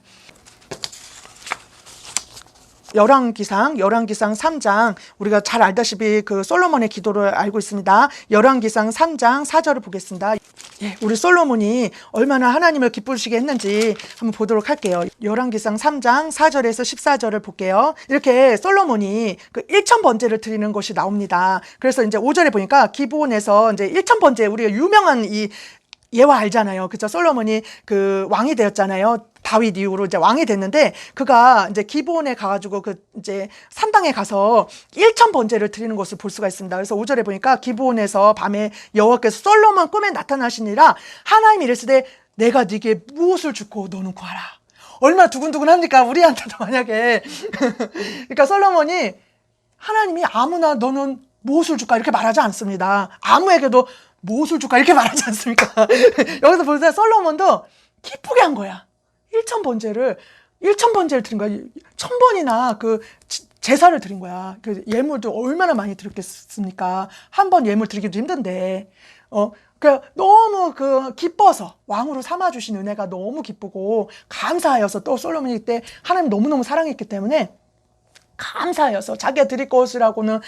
열왕기상 3장, 우리가 잘 알다시피 그 솔로몬의 기도를 알고 있습니다. 열왕기상 3장 4절을 보겠습니다. 예, 우리 솔로몬이 얼마나 하나님을 기쁘시게 했는지 한번 보도록 할게요. 열왕기상 3장 4절에서 14절을 볼게요. 이렇게 솔로몬이 그 1000번제를 드리는 것이 나옵니다. 그래서 이제 5절에 보니까 기브온에서 이제 1000번제, 우리가 유명한 이 예화 알잖아요. 그죠? 솔로몬이 그 왕이 되었잖아요. 다윗 이후로 이제 왕이 됐는데, 그가 이제 기브온에 가가지고 그 이제 산당에 가서 1000번제를 드리는 것을 볼 수가 있습니다. 그래서 5절에 보니까 기브온에서 밤에 여호와께서 솔로몬 꿈에 나타나시니라 하나님이 이르시되 내가 네게 무엇을 주고 너는 구하라. 얼마나 두근두근합니까? 우리한테도 만약에. 그러니까 솔로몬이 하나님이 아무나 너는 무엇을 줄까 이렇게 말하지 않습니다. 아무에게도 무엇을 줄까 이렇게 말하지 않습니까? 여기서 보세요. 솔로몬도 기쁘게 한 거야. 1000번제를 드린 거야. 1000번이나 그 제사를 드린 거야. 그 예물도 얼마나 많이 드렸겠습니까? 한 번 예물 드리기도 힘든데, 그 너무 그 기뻐서 왕으로 삼아주신 은혜가 너무 기쁘고 감사하여서, 또 솔로몬이 그때 하나님 너무너무 사랑했기 때문에 감사하여서 자기가 드릴 것이라고는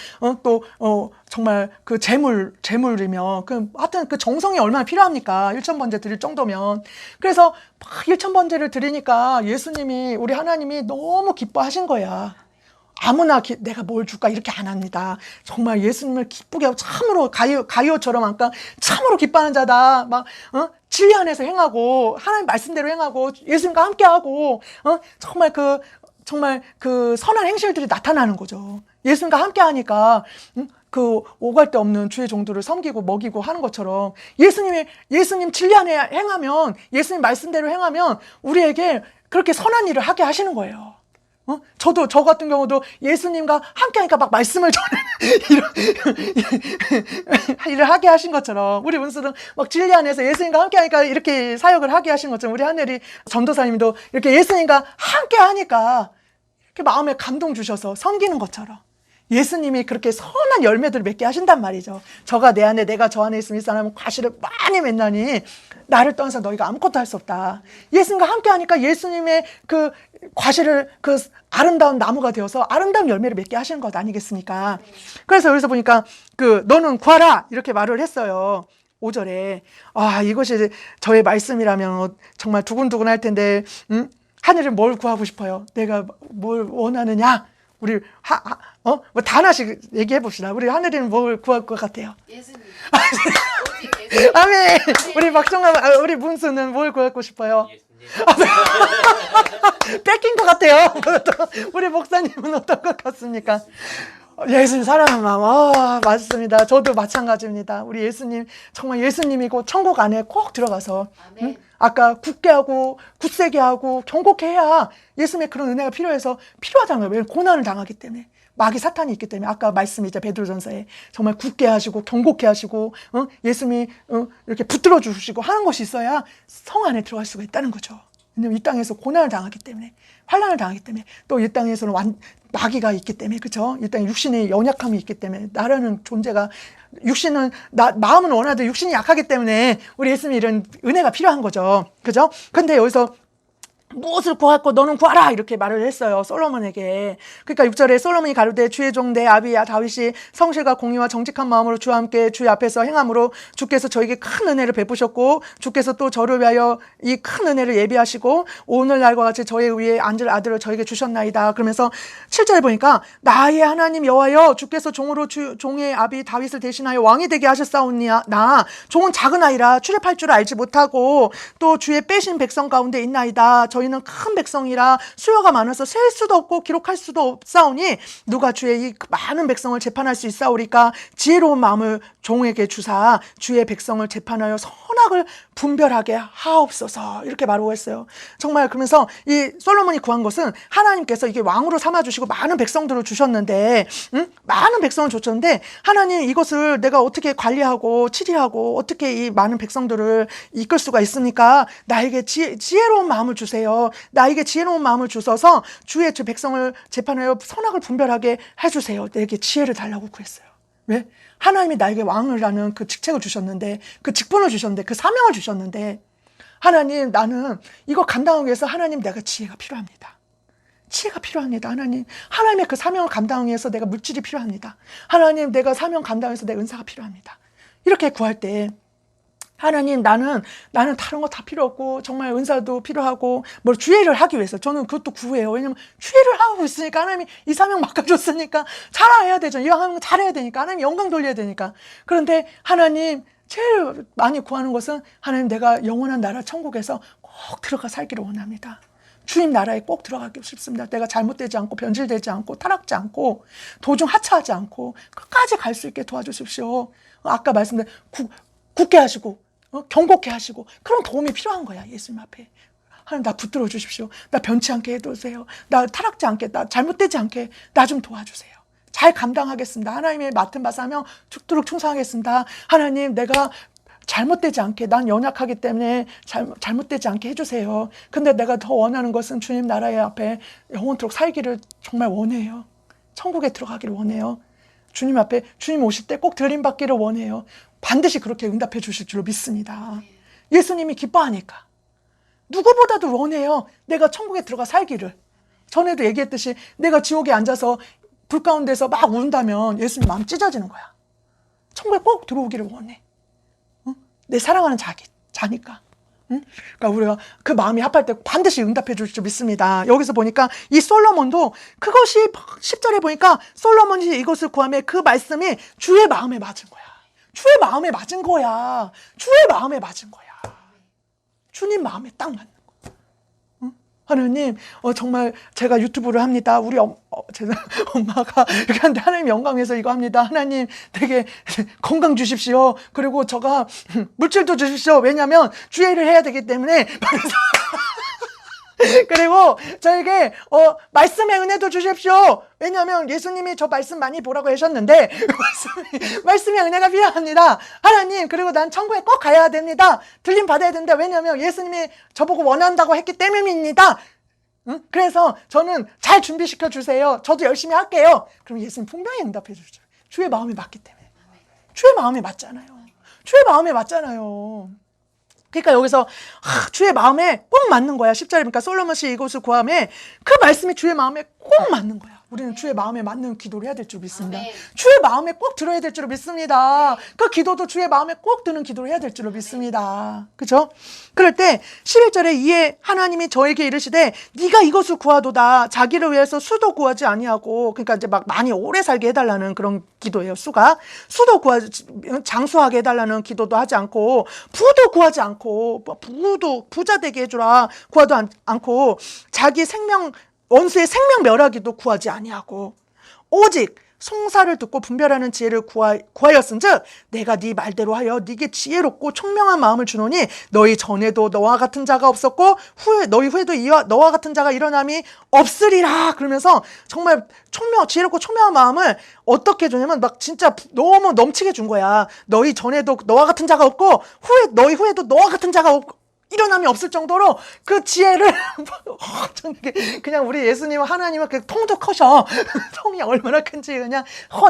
정말 그 재물이며 하여튼 그 정성이 얼마나 필요합니까? 1000번제 드릴 정도면. 그래서 막 1000번제를 드리니까 예수님이, 우리 하나님이 너무 기뻐하신 거야. 아무나 내가 뭘 줄까 이렇게 안 합니다. 정말 예수님을 기쁘게 하고, 참으로 가이오처럼 아까 참으로 기뻐하는 자다. 막 진리 안에서 행하고 하나님 말씀대로 행하고 예수님과 함께하고 정말 그 선한 행실들이 나타나는 거죠. 예수님과 함께 하니까 그 오갈 데 없는 주의 종들을 섬기고 먹이고 하는 것처럼, 예수님 진리 안에 행하면, 예수님 말씀대로 행하면 우리에게 그렇게 선한 일을 하게 하시는 거예요. 저 같은 경우도 예수님과 함께 하니까 막 말씀을 전하는 일을 하게 하신 것처럼, 우리 문수는 막 진리 안에서 예수님과 함께 하니까 이렇게 사역을 하게 하신 것처럼, 우리 하늘이 전도사님도 이렇게 예수님과 함께 하니까 이렇게 마음에 감동 주셔서 섬기는 것처럼 예수님이 그렇게 선한 열매들을 맺게 하신단 말이죠. 저가 내 안에, 내가 저 안에 있으면 이 사람은 과실을 많이 맺나니 나를 떠나서 너희가 아무것도 할 수 없다. 예수님과 함께 하니까 예수님의 그 과실을 그 아름다운 나무가 되어서 아름다운 열매를 맺게 하시는 것 아니겠습니까? 그래서 여기서 보니까 너는 구하라 이렇게 말을 했어요. 5절에. 이것이 저의 말씀이라면 정말 두근두근 할 텐데, 하늘은 뭘 구하고 싶어요? 내가 뭘 원하느냐? 우리 뭐 하나씩 얘기해 봅시다. 우리 하늘이는 뭘 구할 것 같아요? 예수님. 오직 예수님. 아멘. 우리 박정아, 우리 문수는 뭘 구하고 싶어요? 예수님. 뺏긴 것 같아요. 우리 목사님은 어떤 것 같습니까? 예수님 사랑하는 마음. 맞습니다. 저도 마찬가지입니다. 우리 예수님 정말 예수님이고 천국 안에 꼭 들어가서 응? 아까 굳게 하고 굳세게 하고 경고케 해야 예수님의 그런 은혜가 필요하잖아요. 왜? 고난을 당하기 때문에. 마귀 사탄이 있기 때문에 아까 말씀이죠. 베드로전서에 정말 굳게 하시고 경고케 하시고 예수님이 이렇게 붙들어 주시고 하는 것이 있어야 성 안에 들어갈 수가 있다는 거죠. 왜냐면 이 땅에서 고난을 당하기 때문에 환난을 당하기 때문에 또 이 땅에서는 마귀가 있기 때문에 그렇죠. 이 땅에 육신의 연약함이 있기 때문에 나라는 존재가 육신은 마음은 원하도 육신이 약하기 때문에 우리 예수님이 이런 은혜가 필요한 거죠. 그죠? 근데 여기서 무엇을 구할고 너는 구하라 이렇게 말을 했어요. 솔로몬에게. 그러니까 6절에 솔로몬이 가로되 주의 종 내 아비야 다윗이 성실과 공의와 정직한 마음으로 주와 함께 주의 앞에서 행함으로 주께서 저에게 큰 은혜를 베푸셨고 주께서 또 저를 위하여 이 큰 은혜를 예비하시고 오늘날과 같이 저의 위에 앉을 아들을 저에게 주셨나이다. 그러면서 7절에 보니까 나의 하나님 여호와여 주께서 종의 아비 다윗을 대신하여 왕이 되게 하셨사오니 나 종은 작은 아이라 출애할 줄 알지 못하고 또 주의 빼신 백성 가운데 있나이다. 저희는 큰 백성이라 수요가 많아서 셀 수도 없고 기록할 수도 없사오니 누가 주의 이 많은 백성을 재판할 수 있사오리까. 지혜로운 마음을 종에게 주사 주의 백성을 재판하여 선악을 분별하게 하옵소서 이렇게 말하고 했어요. 정말 그러면서 이 솔로몬이 구한 것은 하나님께서 이게 왕으로 삼아주시고 많은 백성들을 주셨는데 많은 백성을 줬는데 하나님 이것을 내가 어떻게 관리하고 치리하고 어떻게 이 많은 백성들을 이끌 수가 있습니까? 나에게 지혜로운 마음을 주세요. 나에게 지혜로운 마음을 주셔서 주의 백성을 재판하여 선악을 분별하게 해주세요. 내게 지혜를 달라고 구했어요. 왜? 하나님이 나에게 왕을 하는 그 직책을 주셨는데 그 직분을 주셨는데 그 사명을 주셨는데 하나님 나는 이거 감당하기 위해서 하나님 내가 지혜가 필요합니다. 지혜가 필요합니다. 하나님의 그 사명을 감당하기 위해서 내가 물질이 필요합니다. 하나님 내가 사명 감당하기 위해서 내 은사가 필요합니다. 이렇게 구할 때 하나님 나는 다른 거 다 필요 없고 정말 은사도 필요하고 뭘 주의를 하기 위해서 저는 그것도 구해요. 왜냐면 주의를 하고 있으니까 하나님이 이 사명 맡겨줬으니까 잘해야 되죠. 이 사명 잘해야 되니까 하나님 영광 돌려야 되니까. 그런데 하나님 제일 많이 구하는 것은 하나님 내가 영원한 나라 천국에서 꼭 들어가 살기를 원합니다. 주님 나라에 꼭 들어가기 싶습니다. 내가 잘못되지 않고 변질되지 않고 타락지 않고 도중 하차하지 않고 끝까지 갈 수 있게 도와주십시오. 아까 말씀드린 굳게 하시고 경고케 하시고 그런 도움이 필요한 거야. 예수님 앞에. 하나님 나 붙들어 주십시오. 나 변치 않게 해주세요. 나 타락지 않게, 나 잘못되지 않게 나 좀 도와주세요. 잘 감당하겠습니다. 하나님의 맡은 바 사명 죽도록 충성하겠습니다. 하나님 내가 잘못되지 않게 난 연약하기 때문에 잘못되지 않게 해주세요. 근데 내가 더 원하는 것은 주님 나라의 앞에 영원토록 살기를 정말 원해요. 천국에 들어가기를 원해요. 주님 앞에 주님 오실 때 꼭 들림받기를 원해요. 반드시 그렇게 응답해 주실 줄로 믿습니다. 예수님이 기뻐하니까. 누구보다도 원해요. 내가 천국에 들어가 살기를. 전에도 얘기했듯이 내가 지옥에 앉아서 불 가운데서 막 운다면 예수님 마음 찢어지는 거야. 천국에 꼭 들어오기를 원해. 내 사랑하는 자니까. 그러니까 우리가 그 마음이 합할 때 반드시 응답해 줄 줄 믿습니다. 여기서 보니까 이 솔로몬도 그것이 10절에 보니까 솔로몬이 이것을 구하며 그 말씀이 주의 마음에 맞은 거야. 주의 마음에 맞은 거야. 주의 마음에 맞은 거야. 주님 마음에 딱 맞는 거야. 하나님, 정말 제가 유튜브를 합니다. 우리 엄마가 이렇게 하는데 하나님 영광에서 이거 합니다. 하나님 되게 건강 주십시오. 그리고 저가 물질도 주십시오. 왜냐하면 주의를 해야 되기 때문에. 그리고 저에게 말씀의 은혜도 주십시오. 왜냐하면 예수님이 저 말씀 많이 보라고 하셨는데 말씀의 은혜가 필요합니다. 하나님 그리고 난 천국에 꼭 가야 됩니다. 들림 받아야 된다. 왜냐하면 예수님이 저보고 원한다고 했기 때문입니다. 그래서 저는 잘 준비시켜 주세요. 저도 열심히 할게요. 그럼 예수님 분명히 응답해 주죠. 주의 마음이 맞기 때문에. 주의 마음이 맞잖아요. 주의 마음에 맞잖아요. 그러니까 여기서 주의 마음에 꼭 맞는 거야. 10절에 보니까 솔로몬이 이것을 구하며 그 말씀이 주의 마음에 꼭 맞는 거야. 우리는 주의 마음에 맞는 기도를 해야 될 줄 믿습니다. 아멘. 주의 마음에 꼭 들어야 될 줄 믿습니다. 그 기도도 주의 마음에 꼭 드는 기도를 해야 될 줄 믿습니다. 그죠? 그럴 때 11절에 이에 하나님이 저에게 이르시되 네가 이것을 구하도다. 자기를 위해서 수도 구하지 아니하고, 그러니까 이제 막 많이 오래 살게 해달라는 그런 기도예요. 수도 구하지, 장수하게 해달라는 기도도 하지 않고, 부도 구하지 않고, 부도 부자 되게 해주라 구하도 않고, 자기 생명, 원수의 생명 멸하기도 구하지 아니하고, 오직 송사를 듣고 분별하는 지혜를 구하였은즉 내가 네 말대로 하여 네게 지혜롭고 총명한 마음을 주노니 너희 전에도 너와 같은 자가 없었고 너희 후에도 너와 같은 자가 일어남이 없으리라. 그러면서 정말 지혜롭고 총명한 마음을 어떻게 주냐면 막 진짜 너무 넘치게 준 거야. 너희 전에도 너와 같은 자가 없고 너희 후에도 너와 같은 자가 없고 일어남이 없을 정도로 그 지혜를 그냥 우리 예수님은 하나님은 그 통도 커셔. 통이 얼마나 큰지 그냥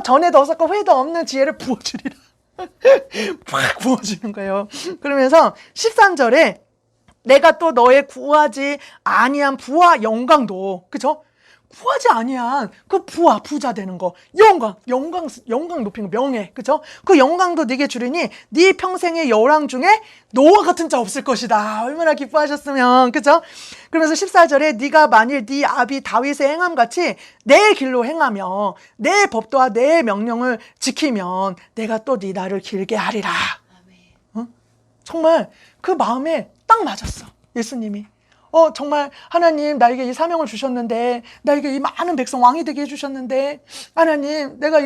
전에도 없었고 후에도 없는 지혜를 부어주리라. 팍 부어주는 거예요. 그러면서 13절에 내가 또 너의 구하지 아니한 부와 영광도, 그죠? 구하지 아니한 그 부자 되는 거, 영광 높이는 거, 명예, 그죠? 그 영광도 네게 주리니 네 평생의 여왕 중에 너와 같은 자 없을 것이다. 얼마나 기뻐하셨으면, 그죠? 그러면서 14절에 네가 만일 네 아비 다윗의 행함같이 내 길로 행하며 내 법도와 내 명령을 지키면 내가 또 네 날을 길게 하리라. 어? 정말 그 마음에 딱 맞았어, 예수님이. 정말 하나님 나에게 이 사명을 주셨는데, 나에게 이 많은 백성 왕이 되게 해주셨는데, 하나님 내가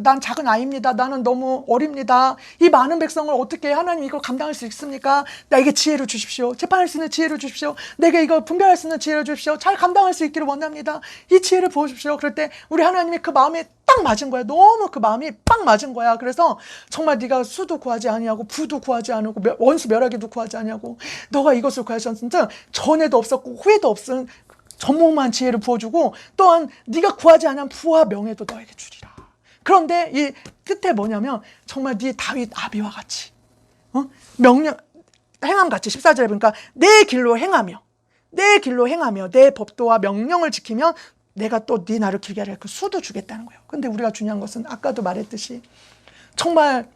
난 작은 아이입니다. 나는 너무 어립니다. 이 많은 백성을 어떻게 하나님 이걸 감당할 수 있습니까? 나에게 지혜를 주십시오. 재판할 수 있는 지혜를 주십시오. 내게 이걸 분별할 수 있는 지혜를 주십시오. 잘 감당할 수 있기를 원합니다. 이 지혜를 부어주십시오. 그럴 때 우리 하나님이 그 마음에 딱 맞은 거야. 너무 그 마음이 딱 맞은 거야. 그래서 정말 네가 수도 구하지 아니하고 부도 구하지 않고 원수 멸하기도 구하지 아니하고 너가 이것을 구하셨는즉 전에도 없었고 후에도 없은 전무한 지혜를 부어주고, 또한 네가 구하지 않은 부와 명예도 너에게 주리라. 그런데 이 끝에 뭐냐면 정말 네 다윗 아비와 같이 명령 행함같이 14절에 보니까 내 길로 행하며 내 법도와 명령을 지키면 내가 또 네 나를 길게 하려 그 수도 주겠다는 거예요. 근데 우리가 중요한 것은 아까도 말했듯이 정말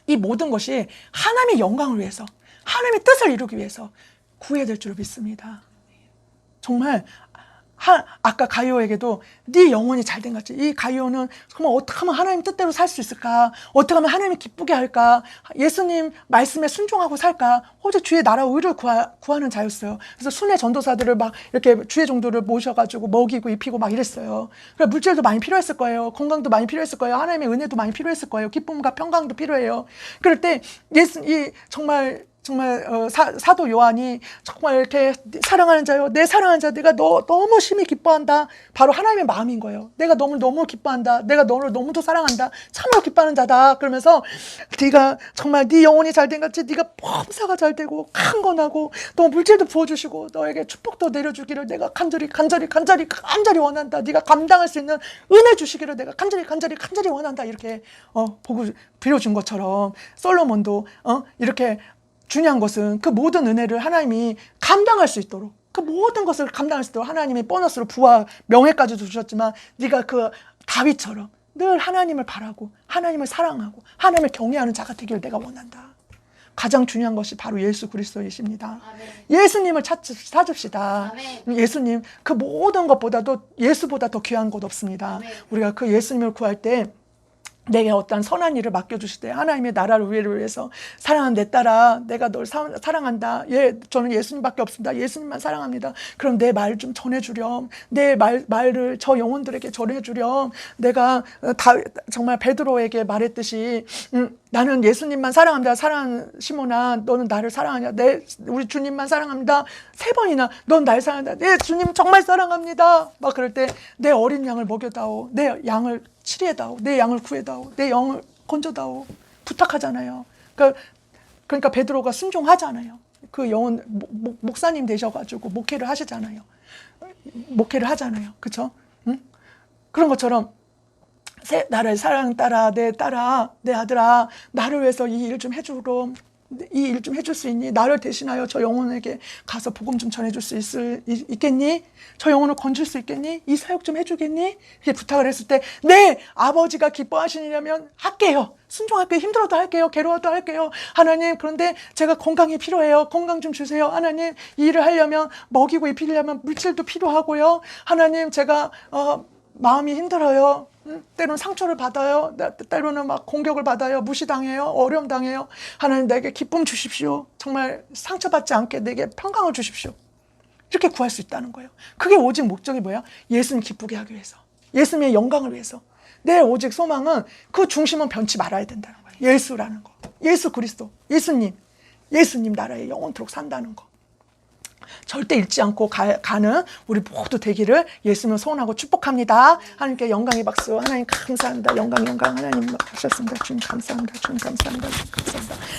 이 모든 것이 하나님의 영광을 위해서, 하나님의 뜻을 이루기 위해서 구해야 될 줄 믿습니다. 정말 아까 가이오에게도 네 영혼이 잘된 같이, 이 가이오는 정말 어떻게 하면 하나님 뜻대로 살 수 있을까? 어떻게 하면 하나님을 기쁘게 할까? 예수님 말씀에 순종하고 살까? 오직 주의 나라 의를 구하는 자였어요. 그래서 순회 전도사들을 막 이렇게 주의 종들을 모셔가지고 먹이고 입히고 막 이랬어요. 그러니까 물질도 많이 필요했을 거예요. 건강도 많이 필요했을 거예요. 하나님의 은혜도 많이 필요했을 거예요. 기쁨과 평강도 필요해요. 그럴 때 정말 사도 요한이 정말 이렇게 사랑하는 자요, 내 사랑하는 자, 내가 너무 심히 기뻐한다. 바로 하나님의 마음인 거예요. 내가 너무 기뻐한다. 내가 너를 너무도 사랑한다. 참으로 기뻐하는 자다. 그러면서 네가 정말 네 영혼이 잘된 같이 네가 범사가 잘되고 강건하고 또 물질도 부어주시고 너에게 축복도 내려주기를 내가 간절히 원한다. 네가 감당할 수 있는 은혜 주시기를 내가 간절히 원한다. 이렇게 보고 빌어준 것처럼 솔로몬도 이렇게 중요한 것은 그 모든 은혜를 하나님이 감당할 수 있도록, 그 모든 것을 감당할 수 있도록 하나님이 보너스로 부와 명예까지도 주셨지만 네가 그 다윗처럼 늘 하나님을 바라고 하나님을 사랑하고 하나님을 경외하는 자가 되기를 내가 원한다. 가장 중요한 것이 바로 예수 그리스도이십니다. 아멘. 예수님을 찾읍시다. 아멘. 예수님, 그 모든 것보다도 예수보다 더 귀한 것 없습니다. 아멘. 우리가 그 예수님을 구할 때 내게 어떤 선한 일을 맡겨주실 때 하나님의 나라를 위해서 사랑하는 내 딸아, 내가 널 사랑한다. 저는 예수님밖에 없습니다. 예수님만 사랑합니다. 그럼 내 말 좀 전해주렴. 내 말을 저 영혼들에게 전해주렴. 내가 정말 베드로에게 말했듯이 나는 예수님만 사랑합니다. 사랑하는 시몬아, 너는 나를 사랑하냐? 우리 주님만 사랑합니다. 3번이나 넌 날 사랑한다. 네, 주님 정말 사랑합니다. 막 그럴 때 내 어린 양을 먹여다오. 내 양을 치리해다오. 내 양을 구해다오. 내 영을 건져다오. 부탁하잖아요. 그러니까 베드로가 순종하잖아요. 그 영혼 목사님 되셔가지고 목회를 하시잖아요. 목회를 하잖아요. 그렇죠? 응? 그런 것처럼 나를 사랑하는 딸아, 내 딸아, 내 아들아, 나를 위해서 이 일 좀 해주렴. 이 일 좀 해줄 수 있니? 나를 대신하여 저 영혼에게 가서 복음 좀 전해줄 수 있겠니? 저 영혼을 건질 수 있겠니? 이 사역 좀 해주겠니? 이렇게 부탁을 했을 때, 네, 아버지가 기뻐하시려면 할게요. 순종할게요. 힘들어도 할게요. 괴로워도 할게요. 하나님, 그런데 제가 건강이 필요해요. 건강 좀 주세요. 하나님, 이 일을 하려면 먹이고 입히려면 물질도 필요하고요. 하나님, 제가 마음이 힘들어요. 때로는 상처를 받아요. 때로는 막 공격을 받아요. 무시당해요. 어려움 당해요. 하나님, 내게 기쁨 주십시오. 정말 상처받지 않게 내게 평강을 주십시오. 이렇게 구할 수 있다는 거예요. 그게 오직 목적이 뭐야? 예수님 기쁘게 하기 위해서. 예수님의 영광을 위해서. 내 오직 소망은 그 중심은 변치 말아야 된다는 거예요. 예수라는 거. 예수 그리스도. 예수님 나라에 영원토록 산다는 거. 절대 잃지 않고 가는 우리 모두 되기를 예수님을 소원하고 축복합니다. 하나님께 영광의 박수. 하나님 감사합니다. 영광 하나님 하셨습니다. 주님 감사합니다. 주님 감사합니다. 주님 감사합니다.